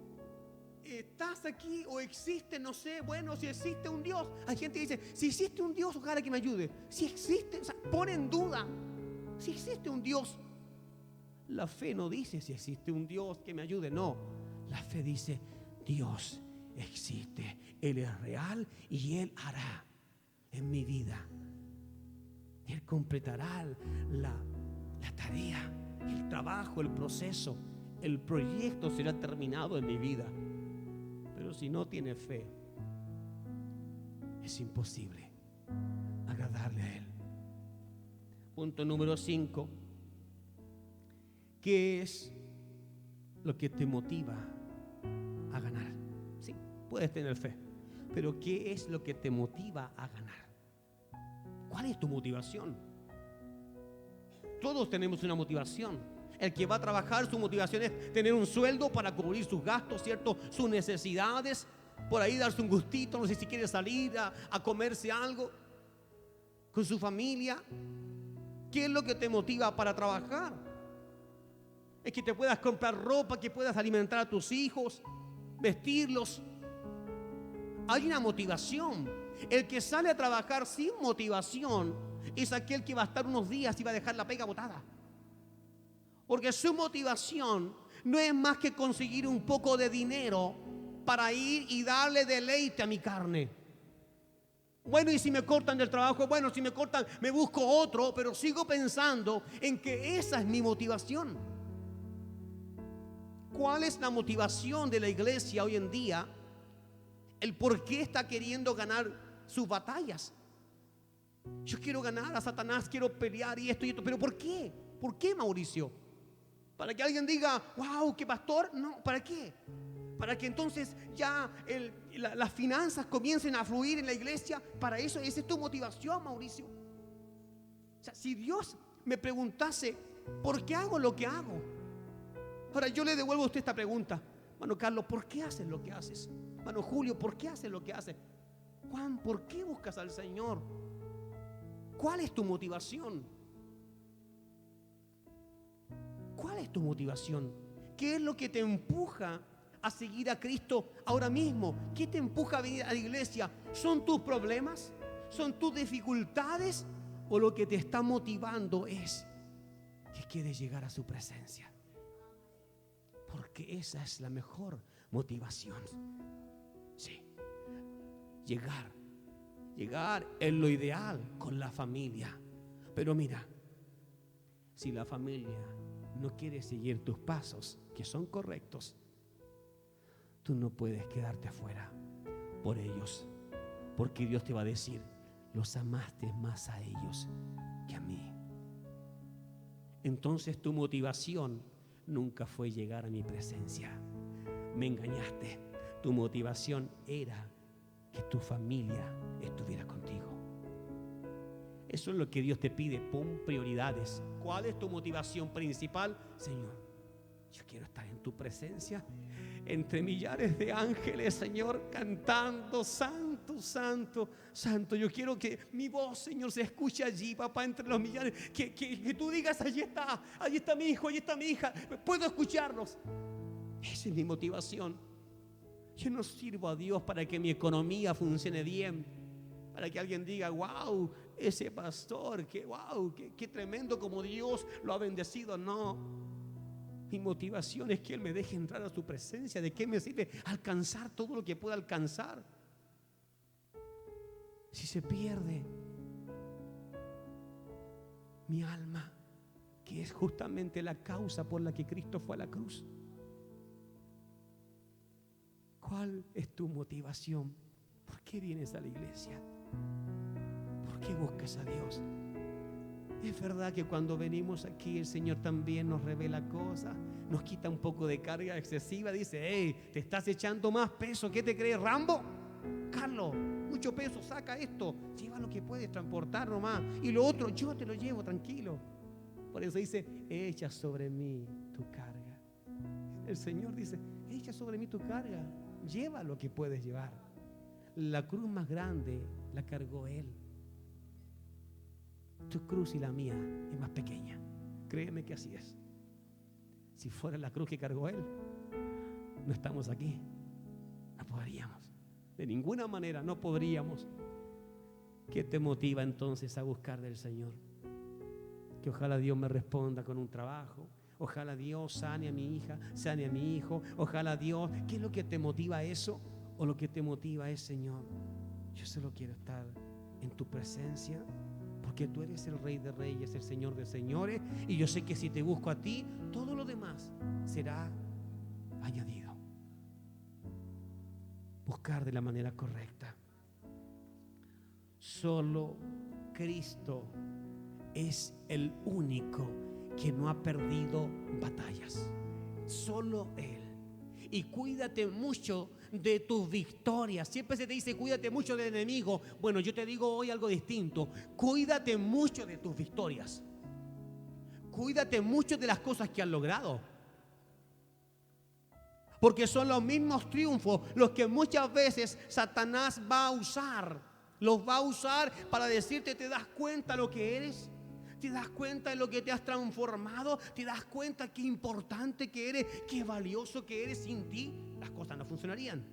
Speaker 1: estás aquí o existe, no sé, bueno, si existe un Dios. Hay gente que dice, si existe un Dios, ojalá que me ayude. Si existe, o sea, pone en duda si existe un Dios. La fe no dice si existe un Dios que me ayude, no. La fe dice, Dios existe, Él es real y Él hará en mi vida. Él completará la tarea, el trabajo, el proceso, el proyecto será terminado en mi vida. Pero si no tiene fe, es imposible agradarle a Él. Punto número 5. ¿Qué es lo que te motiva a ganar? Sí, puedes tener fe, pero ¿qué es lo que te motiva a ganar? ¿Cuál es tu motivación? Todos tenemos una motivación. El que va a trabajar, su motivación es tener un sueldo para cubrir sus gastos, ¿cierto? Sus necesidades, por ahí darse un gustito, no sé si quiere salir a comerse algo con su familia. ¿Qué es lo que te motiva para trabajar? Es que te puedas comprar ropa, que puedas alimentar a tus hijos, vestirlos. Hay una motivación. El que sale a trabajar sin motivación es aquel que va a estar unos días y va a dejar la pega botada. Porque su motivación no es más que conseguir un poco de dinero para ir y darle deleite a mi carne. Bueno, y si me cortan del trabajo, bueno, si me cortan, me busco otro, pero sigo pensando en que esa es mi motivación. ¿Cuál es la motivación de la iglesia hoy en día? El por qué está queriendo ganar sus batallas. Yo quiero ganar a Satanás, quiero pelear y esto, pero ¿por qué? ¿Por qué, Mauricio? ¿Para que alguien diga, wow, qué pastor? No, ¿para qué? Para que entonces ya las finanzas comiencen a fluir en la iglesia. Para eso, esa es tu motivación, Mauricio. O sea, si Dios me preguntase, ¿por qué hago lo que hago? Ahora yo le devuelvo a usted esta pregunta. Mano Carlos, ¿por qué haces lo que haces? Mano Julio, ¿por qué haces lo que haces? Juan, ¿por qué buscas al Señor? ¿Cuál es tu motivación? ¿Cuál es tu motivación? ¿Qué es lo que te empuja a seguir a Cristo ahora mismo? ¿Qué te empuja a venir a la iglesia? ¿Son tus problemas? ¿Son tus dificultades? ¿O lo que te está motivando es que quieres llegar a su presencia? Porque esa es la mejor motivación. Sí. Llegar es lo ideal con la familia. Pero mira, si la familia no quiere seguir tus pasos, que son correctos, tú no puedes quedarte afuera por ellos, porque Dios te va a decir, los amaste más a ellos que a mí. Entonces tu motivación nunca fue llegar a mi presencia. Me engañaste. Tu motivación era que tu familia estuviera contigo. Eso es lo que Dios te pide. Pon prioridades. ¿Cuál es tu motivación principal? Señor, yo quiero estar en tu presencia, entre millares de ángeles, Señor, cantando, santo, santo, santo. Yo quiero que mi voz, Señor, se escuche allí, papá, entre los millares. Que tú digas, allí está mi hijo, allí está mi hija. Puedo escucharlos. Esa es mi motivación. Yo no sirvo a Dios para que mi economía funcione bien, para que alguien diga, wow, ese pastor, qué tremendo como Dios lo ha bendecido. No, mi motivación es que Él me deje entrar a su presencia. ¿De qué me sirve alcanzar todo lo que pueda alcanzar si se pierde mi alma, que es justamente la causa por la que Cristo fue a la cruz? ¿Cuál es tu motivación? ¿Por qué vienes a la iglesia? ¿Por qué buscas a Dios? Es verdad que cuando venimos aquí el Señor también nos revela cosas, nos quita un poco de carga excesiva. Dice, hey, te estás echando más peso. ¿Qué te crees, Rambo? Carlos, mucho peso, saca esto, lleva lo que puedes transportar nomás, y lo otro yo te lo llevo, tranquilo. Por eso dice, echa sobre mí tu carga. El Señor dice, echa sobre mí tu carga, lleva lo que puedes llevar. La cruz más grande la cargó Él. Tu cruz y la mía es más pequeña. Créeme que así es. Si fuera la cruz que cargó Él, no estamos aquí. No podríamos. De ninguna manera no podríamos. ¿Qué te motiva entonces a buscar del Señor? Que ojalá Dios me responda con un trabajo. Ojalá Dios sane a mi hija, sane a mi hijo. Ojalá Dios. ¿Qué es lo que te motiva a eso? O lo que te motiva es, Señor, yo solo quiero estar en tu presencia, porque tú eres el Rey de Reyes, el Señor de Señores, y yo sé que si te busco a ti, todo lo demás será añadido. Buscar de la manera correcta. Solo Cristo es el único que no ha perdido batallas. Solo Él. Y cuídate mucho de tus victorias. Siempre se te dice cuídate mucho del enemigo. Bueno, yo te digo hoy algo distinto. Cuídate mucho de tus victorias. Cuídate mucho de las cosas que has logrado. Porque son los mismos triunfos los que muchas veces Satanás va a usar. Los va a usar para decirte, ¿te das cuenta lo que eres? ¿Te das cuenta de lo que te has transformado? ¿Te das cuenta qué importante que eres? ¿Qué valioso que eres? Sin ti las cosas no funcionarían.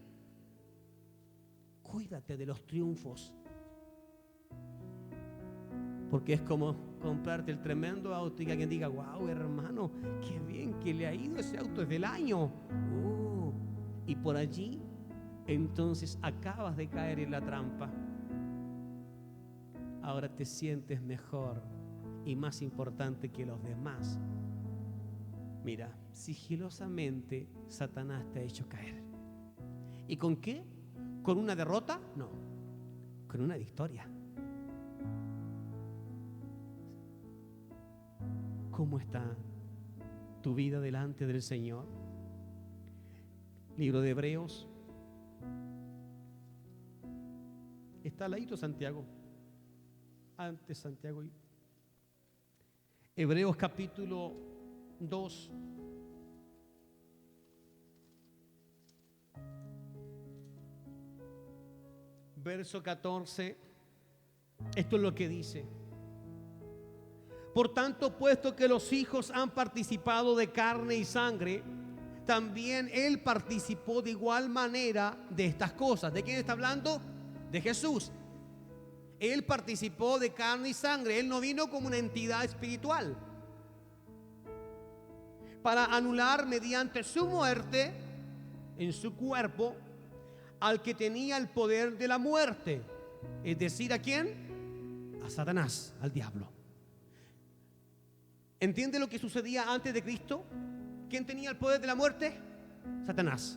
Speaker 1: Cuídate de los triunfos. Porque es como comprarte el tremendo auto y que alguien diga, wow, hermano, qué bien que le ha ido ese auto, es del año. Y por allí, entonces acabas de caer en la trampa. Ahora te sientes mejor y más importante que los demás. Mira, sigilosamente Satanás te ha hecho caer. ¿Y con qué? ¿Con una derrota? No, con una victoria. ¿Cómo está tu vida delante del Señor? Libro de Hebreos. Está al ladito Santiago. Antes Santiago. Hebreos capítulo 2. Verso 14. Esto es lo que dice. Por tanto, puesto que los hijos han participado de carne y sangre, también Él participó de igual manera de estas cosas. ¿De quién está hablando? De Jesús. Él participó de carne y sangre. Él no vino como una entidad espiritual para anular mediante su muerte en su cuerpo al que tenía el poder de la muerte. Es decir, ¿a quién? A Satanás, al diablo. ¿Entiende lo que sucedía antes de Cristo? ¿Quién tenía el poder de la muerte? Satanás.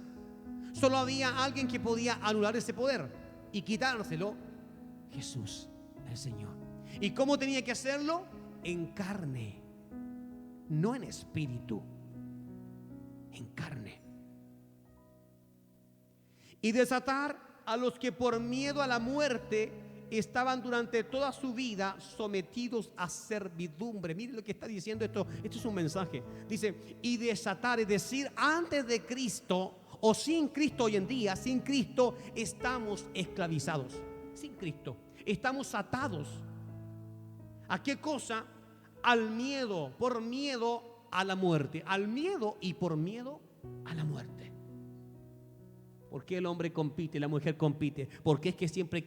Speaker 1: Solo había alguien que podía anular ese poder y quitárselo: Jesús, el Señor. ¿Y cómo tenía que hacerlo? En carne, no en espíritu, en carne. Y desatar a los que por miedo a la muerte estaban durante toda su vida sometidos a servidumbre. Miren lo que está diciendo esto. Esto es un mensaje. Dice, y desatar, es decir, antes de Cristo o sin Cristo hoy en día, sin Cristo estamos esclavizados. Sin Cristo estamos atados. ¿A qué cosa? Al miedo, por miedo a la muerte. Al miedo y por miedo a la muerte. ¿Por qué el hombre compite, la mujer compite? Porque es que siempre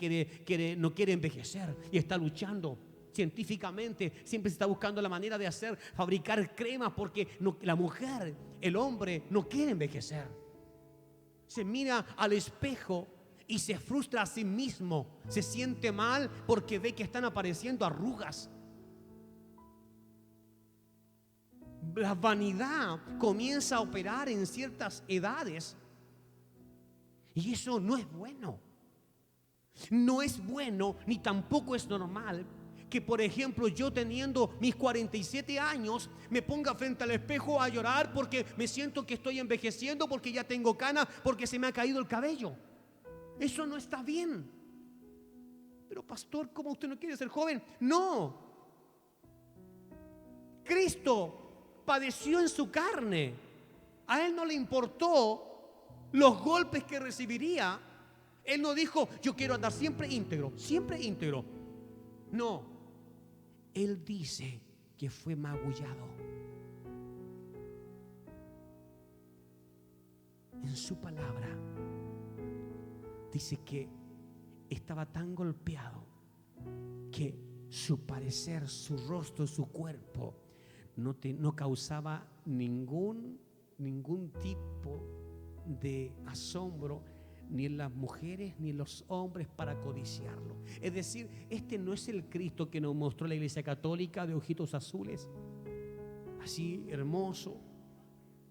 Speaker 1: no quiere envejecer y está luchando científicamente. Siempre se está buscando la manera de fabricar cremas, porque la mujer, el hombre no quiere envejecer. Se mira al espejo y se frustra a sí mismo. Se siente mal porque ve que están apareciendo arrugas. La vanidad comienza a operar en ciertas edades. Y eso no es bueno. No es bueno, ni tampoco es normal que, por ejemplo, yo teniendo mis 47 años me ponga frente al espejo a llorar porque me siento que estoy envejeciendo, porque ya tengo canas, porque se me ha caído el cabello. Eso no está bien. Pero pastor, ¿cómo usted no quiere ser joven? No. Cristo padeció en su carne. A Él no le importó los golpes que recibiría. Él no dijo, yo quiero andar siempre íntegro, siempre íntegro. No, Él dice que fue magullado. En su palabra dice que estaba tan golpeado que su parecer, su rostro, su cuerpo no causaba ningún tipo de asombro ni en las mujeres ni en los hombres para codiciarlo. Es decir, este no es el Cristo que nos mostró la Iglesia Católica de ojitos azules, así hermoso,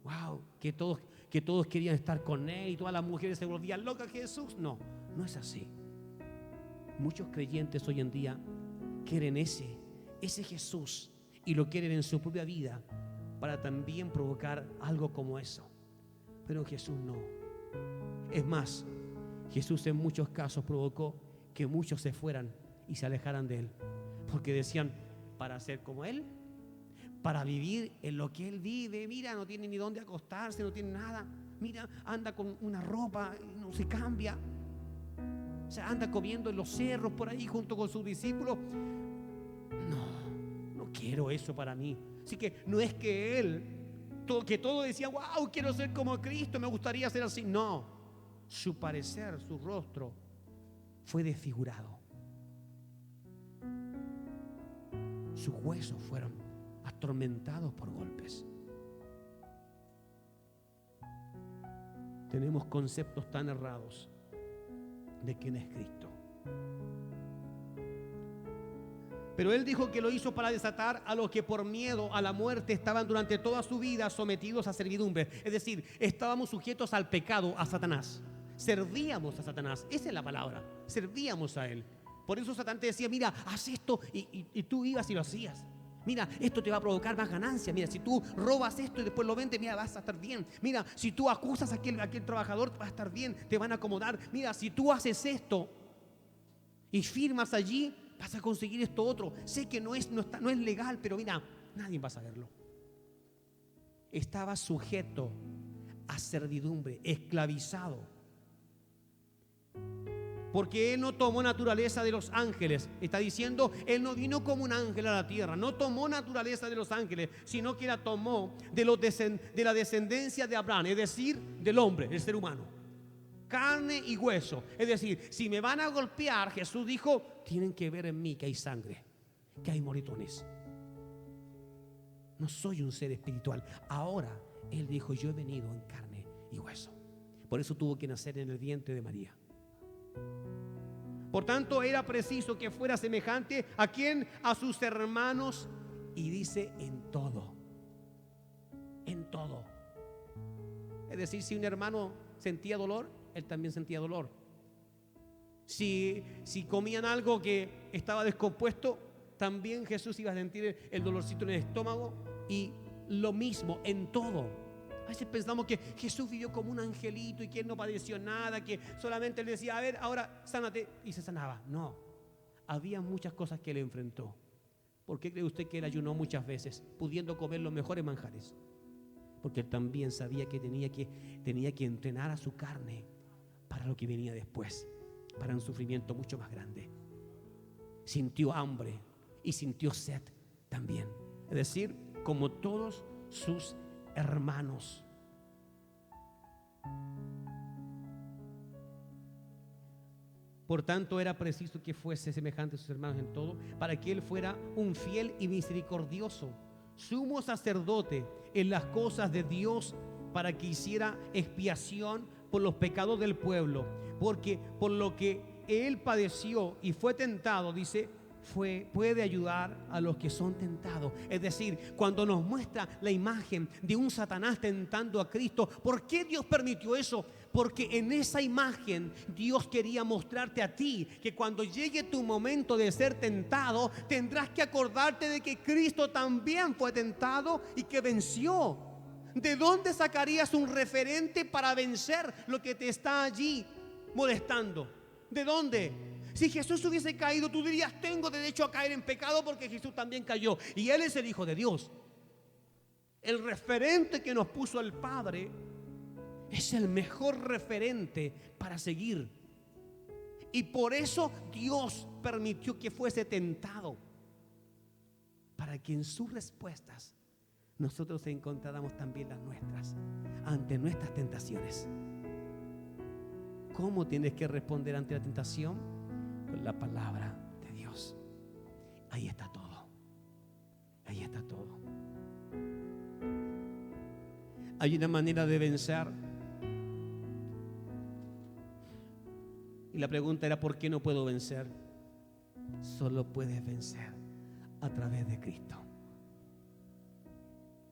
Speaker 1: wow, que todos querían estar con Él y todas las mujeres se volvían locas. Jesús, no es así. Muchos creyentes hoy en día quieren ese Jesús y lo quieren en su propia vida para también provocar algo como eso. Pero Jesús no. Es más, Jesús en muchos casos provocó que muchos se fueran y se alejaran de Él, porque decían, para ser como Él, para vivir en lo que él vive. Mira, no tiene ni dónde acostarse, no tiene nada. Mira, anda con una ropa, no se cambia. O sea, anda comiendo en los cerros por ahí junto con sus discípulos. No quiero eso para mí. Así que no es que él, que todo decía, wow, quiero ser como Cristo, me gustaría ser así. No, su parecer, su rostro fue desfigurado. Sus huesos fueron atormentados por golpes. Tenemos conceptos tan errados de quién es Cristo. Pero él dijo que lo hizo para desatar a los que por miedo a la muerte estaban durante toda su vida sometidos a servidumbre. Es decir, estábamos sujetos al pecado, a Satanás. Servíamos a Satanás, esa es la palabra, servíamos a él. Por eso Satán te decía, mira, haz esto, y tú ibas y lo hacías. Mira, esto te va a provocar más ganancia. Mira, si tú robas esto y después lo vendes, mira, vas a estar bien. Mira, si tú acusas a aquel trabajador, va a estar bien, te van a acomodar. Mira, si tú haces esto y firmas allí, vas a conseguir esto otro. Sé que no es legal, pero mira, nadie va a saberlo. Estaba sujeto a servidumbre, esclavizado. Porque él no tomó naturaleza de los ángeles. Está diciendo, él no vino como un ángel a la tierra. No tomó naturaleza de los ángeles, sino que la tomó de la descendencia de Abraham, es decir, del hombre, el ser humano. Carne y hueso. Es decir, si me van a golpear, Jesús dijo, tienen que ver en mí que hay sangre, que hay moretones. No soy un ser espiritual. Ahora, él dijo, yo he venido en carne y hueso. Por eso tuvo que nacer en el vientre de María. Por tanto, era preciso que fuera semejante ¿a quién? A sus hermanos. Y dice, en todo. En todo. Es decir, si un hermano sentía dolor, él también sentía dolor. Si comían algo que estaba descompuesto, también Jesús iba a sentir el dolorcito en el estómago. Y lo mismo, en todo. A veces pensamos que Jesús vivió como un angelito y que él no padeció nada, que solamente él decía, a ver, ahora sánate, y se sanaba. No, había muchas cosas que él enfrentó. ¿Por qué cree usted que él ayunó muchas veces, pudiendo comer los mejores manjares? Porque él también sabía que tenía que entrenar a su carne para lo que venía después, para un sufrimiento mucho más grande. Sintió hambre y sintió sed también. Es decir, como todos sus hermanos. Por tanto, era preciso que fuese semejante a sus hermanos en todo, para que él fuera un fiel y misericordioso sumo sacerdote en las cosas de Dios, para que hiciera expiación por los pecados del pueblo. Porque por lo que él padeció y fue tentado, dice, puede ayudar a los que son tentados. Es decir, cuando nos muestra la imagen de un Satanás tentando a Cristo, ¿por qué Dios permitió eso? Porque en esa imagen Dios quería mostrarte a ti que cuando llegue tu momento de ser tentado, tendrás que acordarte de que Cristo también fue tentado y que venció. ¿De dónde sacarías un referente para vencer lo que te está allí molestando? ¿De dónde? Si Jesús hubiese caído, tú dirías, tengo derecho a caer en pecado porque Jesús también cayó. Y Él es el Hijo de Dios. El referente que nos puso el Padre es el mejor referente para seguir. Y por eso Dios permitió que fuese tentado, para que en sus respuestas nosotros encontráramos también las nuestras ante nuestras tentaciones. ¿Cómo tienes que responder ante la tentación? Con la palabra de Dios. Ahí está todo. Ahí está todo. Hay una manera de vencer. Y la pregunta era, ¿por qué no puedo vencer? Solo puedes vencer a través de Cristo.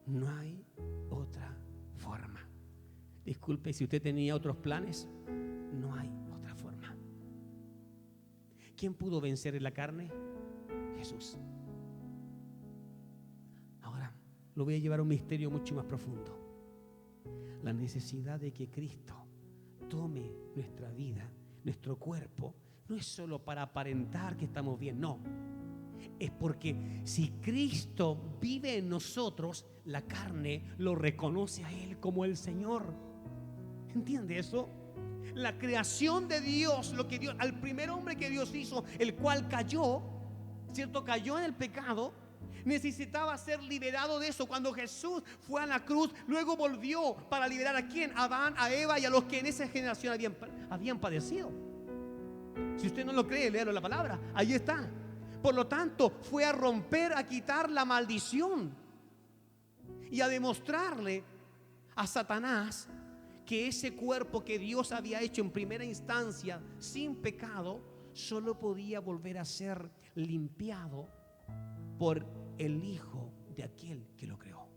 Speaker 1: No hay otra forma. Disculpe, si usted tenía otros planes, no hay otra forma. ¿Quién pudo vencer en la carne? Jesús. Ahora lo voy a llevar a un misterio mucho más profundo. La necesidad de que Cristo tome nuestra vida, nuestro cuerpo, no es solo para aparentar que estamos bien, no. Es porque si Cristo vive en nosotros, la carne lo reconoce a Él como el Señor. ¿Entiende eso? La creación de Dios, lo que Dios, al primer hombre que Dios hizo, el cual cayó, ¿cierto? Cayó en el pecado, necesitaba ser liberado de eso. Cuando Jesús fue a la cruz, luego volvió para liberar ¿a quién? A Adán, a Eva y a los que en esa generación habían padecido. Si usted no lo cree, léalo en la palabra, ahí está. Por lo tanto, fue a romper, a quitar la maldición y a demostrarle a Satanás que ese cuerpo que Dios había hecho en primera instancia sin pecado solo podía volver a ser limpiado por el Hijo de aquel que lo creó.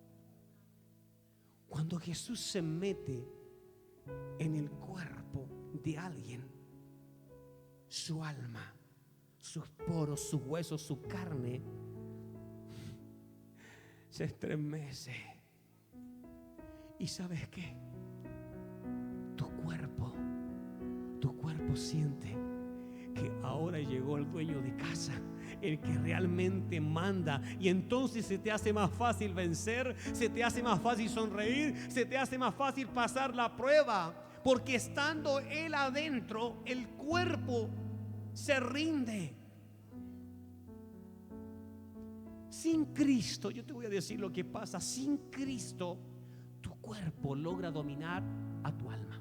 Speaker 1: Cuando Jesús se mete en el cuerpo de alguien, su alma, sus poros, sus huesos, su carne se estremece. ¿Y sabes qué? Tu cuerpo siente que ahora llegó el dueño de casa, el que realmente manda. Y entonces se te hace más fácil vencer, se te hace más fácil sonreír, se te hace más fácil pasar la prueba, porque estando Él adentro, el cuerpo se rinde. Sin Cristo, yo te voy a decir lo que pasa. Sin Cristo, tu cuerpo logra dominar a tu alma.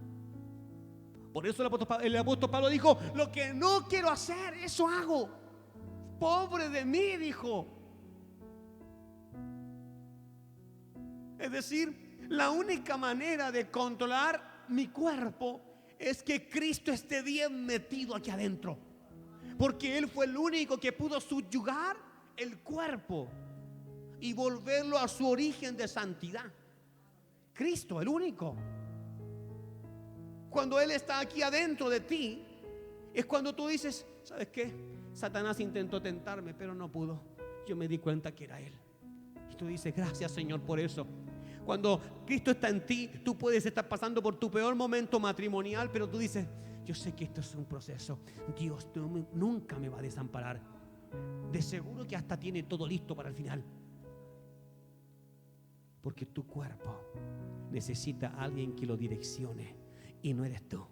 Speaker 1: Por eso el apóstol Pablo dijo: lo que no quiero hacer, eso hago. Pobre de mí, dijo. Es decir, la única manera de controlar mi cuerpo es que Cristo esté bien metido aquí adentro, porque Él fue el único que pudo subyugar el cuerpo y volverlo a su origen de santidad. Cristo, el único. Cuando Él está aquí adentro de ti, es cuando tú dices: ¿sabes qué? Satanás intentó tentarme, pero no pudo. Yo me di cuenta que era Él. Y tú dices: gracias, Señor, por eso. Cuando Cristo está en ti, tú puedes estar pasando por tu peor momento matrimonial, pero tú dices: yo sé que esto es un proceso. Dios nunca me va a desamparar. De seguro que hasta tiene todo listo para el final. Porque tu cuerpo necesita a alguien que lo direccione, y no eres tú.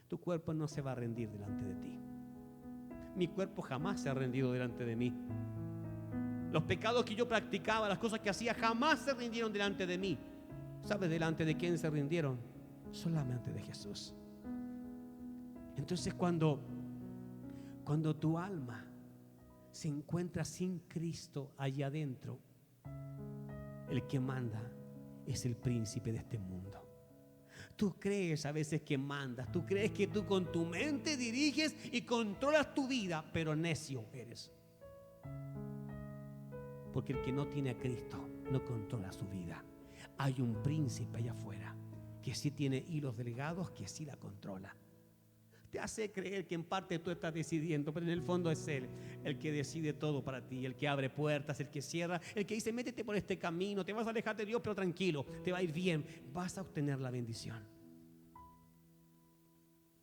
Speaker 1: Tu cuerpo no se va a rendir delante de ti. Mi cuerpo jamás se ha rendido delante de mí. Los pecados que yo practicaba, las cosas que hacía, jamás se rindieron delante de mí. ¿Sabes delante de quién se rindieron? Solamente de Jesús. Entonces cuando tu alma se encuentra sin Cristo allá adentro, el que manda es el príncipe de este mundo. Tú crees a veces que mandas, tú crees que tú con tu mente diriges y controlas tu vida, pero necio eres. Porque el que no tiene a Cristo no controla su vida. Hay un príncipe allá afuera que sí tiene hilos delgados, que sí la controla. Te hace creer que en parte tú estás decidiendo, pero en el fondo es Él el que decide todo para ti, el que abre puertas, el que cierra, el que dice: métete por este camino, te vas a alejar de Dios, pero tranquilo, te va a ir bien, vas a obtener la bendición.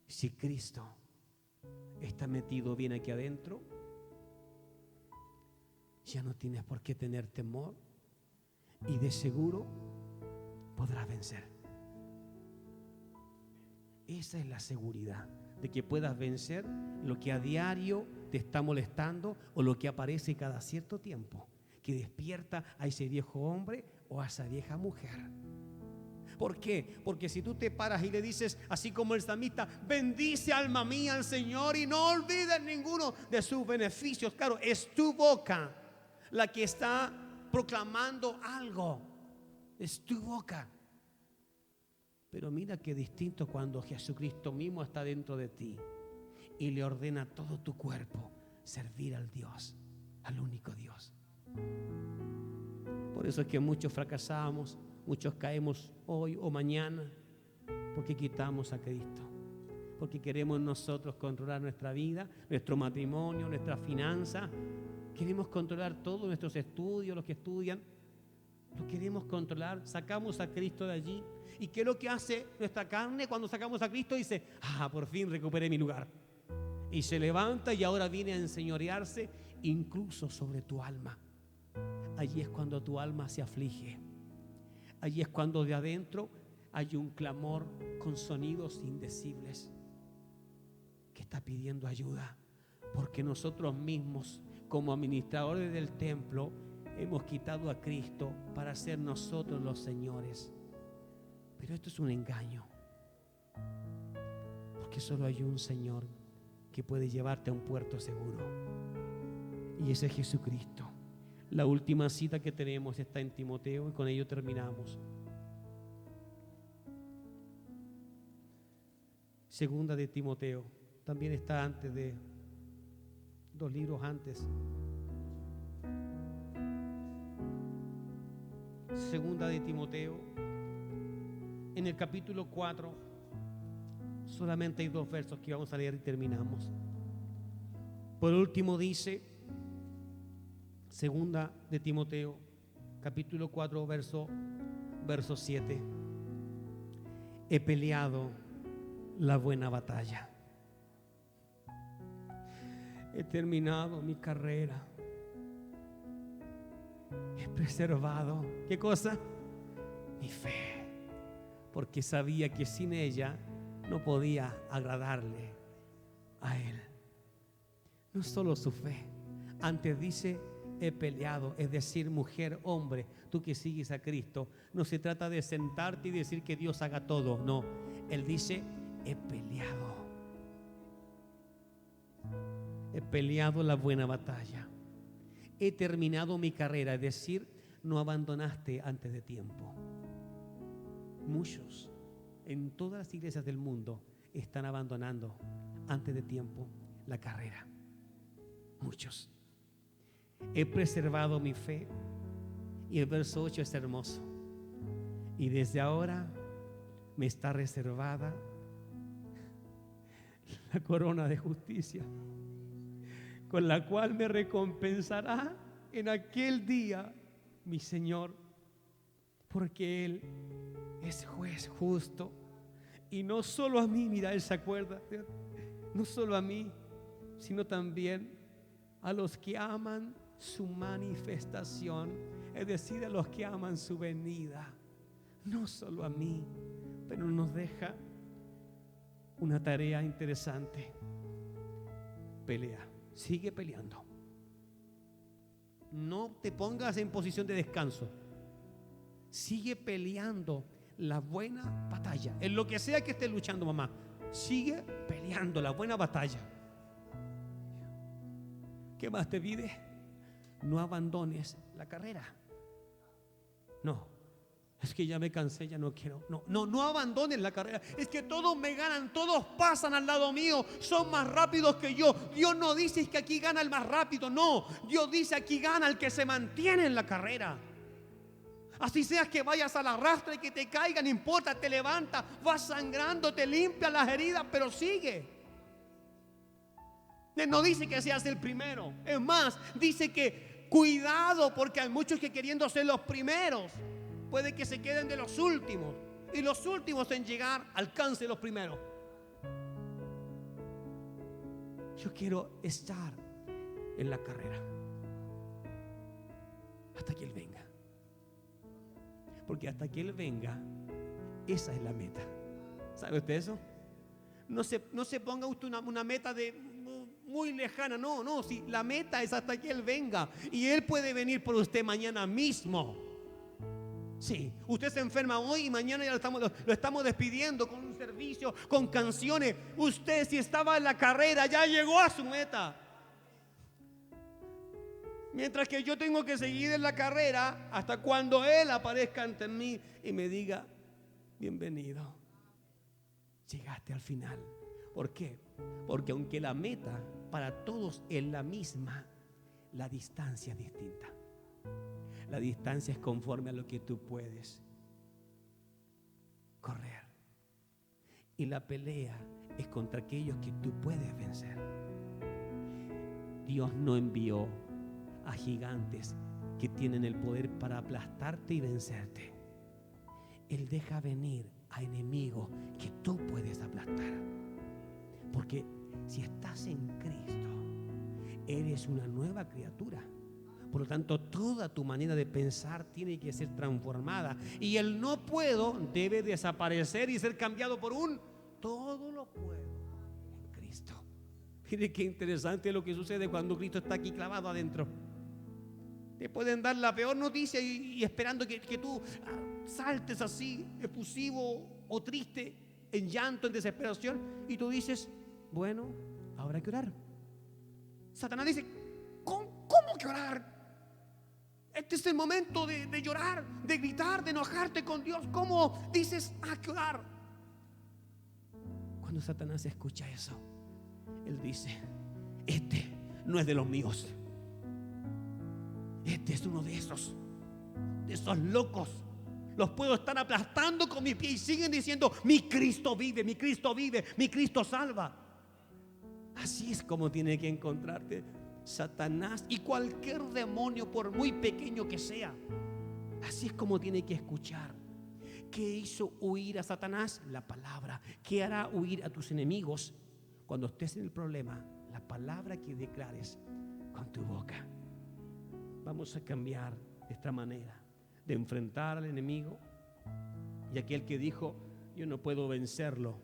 Speaker 1: Si Cristo está metido bien aquí adentro, ya no tienes por qué tener temor, y de seguro podrás vencer. Esa es la seguridad de que puedas vencer lo que a diario te está molestando o lo que aparece cada cierto tiempo, que despierta a ese viejo hombre o a esa vieja mujer. ¿Por qué? Porque si tú te paras y le dices, así como el salmista: bendice alma mía al Señor y no olvides ninguno de sus beneficios. Claro, es tu boca la que está proclamando algo. Es tu boca. Pero mira qué distinto cuando Jesucristo mismo está dentro de ti y le ordena a todo tu cuerpo servir al Dios, al único Dios. Por eso es que muchos fracasamos, muchos caemos hoy o mañana, porque quitamos a Cristo, porque queremos nosotros controlar nuestra vida, nuestro matrimonio, nuestra finanza. Queremos controlar todos nuestros estudios, los que estudian, lo queremos controlar. Sacamos a Cristo de allí. ¿Y qué es lo que hace nuestra carne cuando sacamos a Cristo? Dice: por fin recuperé mi lugar. Y se levanta y ahora viene a enseñorearse incluso sobre tu alma. Allí es cuando tu alma se aflige. Allí es cuando de adentro hay un clamor con sonidos indecibles que está pidiendo ayuda, porque nosotros mismos, como administradores del templo, hemos quitado a Cristo para ser nosotros los señores. Pero esto es un engaño, porque solo hay un Señor que puede llevarte a un puerto seguro, y ese es Jesucristo. La última cita que tenemos está en Timoteo, y con ello terminamos. Segunda de Timoteo, también está antes de 2 libros antes. Segunda de Timoteo, en el capítulo 4, solamente hay 2 versos que vamos a leer y terminamos. Por último dice, segunda de Timoteo, capítulo 4, verso 7. He peleado la buena batalla. He terminado mi carrera. He preservado, ¿qué cosa? Mi fe, porque sabía que sin ella no podía agradarle a Él. No solo su fe, antes dice he peleado, es decir, mujer, hombre, tú que sigues a Cristo, no se trata de sentarte y decir que Dios haga todo, no, Él dice he peleado la buena batalla, he terminado mi carrera, es decir, no abandonaste antes de tiempo. Muchos en todas las iglesias del mundo están abandonando antes de tiempo la carrera. Muchos. He preservado mi fe. Y el verso 8 es hermoso. Y desde ahora me está reservada la corona de justicia, con la cual me recompensará en aquel día mi Señor, porque Él es juez justo. Y no solo a mí, mira, Él se acuerda, no solo a mí, sino también a los que aman su manifestación, es decir, a los que aman su venida. No solo a mí, pero nos deja una tarea interesante. Pelea, sigue peleando. No te pongas en posición de descanso. Sigue peleando la buena batalla. En lo que sea que estés luchando, mamá, sigue peleando la buena batalla. ¿Qué más te pide? No abandones la carrera. No, es que ya me cansé, ya no quiero. No abandones la carrera. Es que todos me ganan, todos pasan al lado mío, son más rápidos que yo. Dios no dice que aquí gana el más rápido, no. Dios dice aquí gana el que se mantiene en la carrera. Así seas que vayas a la rastra y que te caiga, no importa, te levantas, vas sangrando, te limpias las heridas, pero sigue. No dice que seas el primero. Es más, dice que cuidado, porque hay muchos que queriendo ser los primeros, puede que se queden de los últimos. Y los últimos en llegar alcancen los primeros. Yo quiero estar en la carrera hasta que Él venga. Porque hasta que Él venga, esa es la meta. ¿Sabe usted eso? No se ponga usted una meta de muy lejana. No, si la meta es hasta que Él venga. Y Él puede venir por usted mañana mismo. Sí, usted se enferma hoy y mañana ya lo estamos despidiendo con un servicio, con canciones. Usted, si estaba en la carrera, ya llegó a su meta. Mientras que yo tengo que seguir en la carrera hasta cuando Él aparezca ante mí y me diga, bienvenido, llegaste al final. ¿Por qué? Porque aunque la meta para todos es la misma, la distancia es distinta. La distancia es conforme a lo que tú puedes correr. Y la pelea es contra aquellos que tú puedes vencer. Dios no envió a gigantes que tienen el poder para aplastarte y vencerte. Él deja venir a enemigos que tú puedes aplastar, porque Si estás en Cristo, eres una nueva criatura. Por lo tanto, toda tu manera de pensar tiene que ser transformada. Y el no puedo debe desaparecer y ser cambiado por un todo lo puedo en Cristo. Mire qué interesante lo que sucede cuando Cristo está aquí clavado adentro. Te pueden dar la peor noticia y esperando que tú saltes así, efusivo o triste, en llanto, en desesperación. Y tú dices, bueno, ahora hay que orar. Satanás dice, ¿cómo que orar? Este es el momento de llorar, de gritar, de enojarte con Dios. ¿Cómo dices hay que orar? Cuando Satanás escucha eso, él dice, este no es de los míos. Este es uno de esos locos. Los puedo estar aplastando con mis pies y siguen diciendo, mi Cristo vive, mi Cristo vive, mi Cristo salva. Así es como tiene que encontrarte Satanás y cualquier demonio, por muy pequeño que sea. Así es como tiene que escuchar. ¿Qué hizo huir a Satanás? La palabra. ¿Qué hará huir a tus enemigos? Cuando estés en el problema, la palabra que declares con tu boca. Vamos a cambiar esta manera de enfrentar al enemigo. Y aquel que dijo, yo no puedo vencerlo,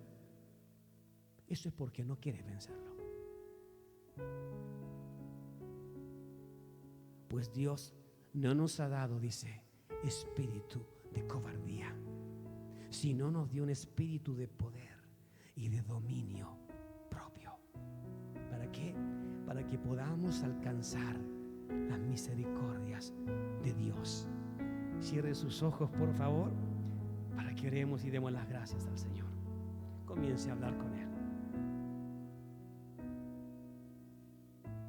Speaker 1: eso es porque no quieres vencerlo. Pues Dios no nos ha dado, dice, espíritu de cobardía, sino nos dio un espíritu de poder y de dominio propio. ¿Para qué? Para que podamos alcanzar las misericordias de Dios. Cierre sus ojos, por favor, para que oremos y demos las gracias al Señor. Comience a hablar con Él.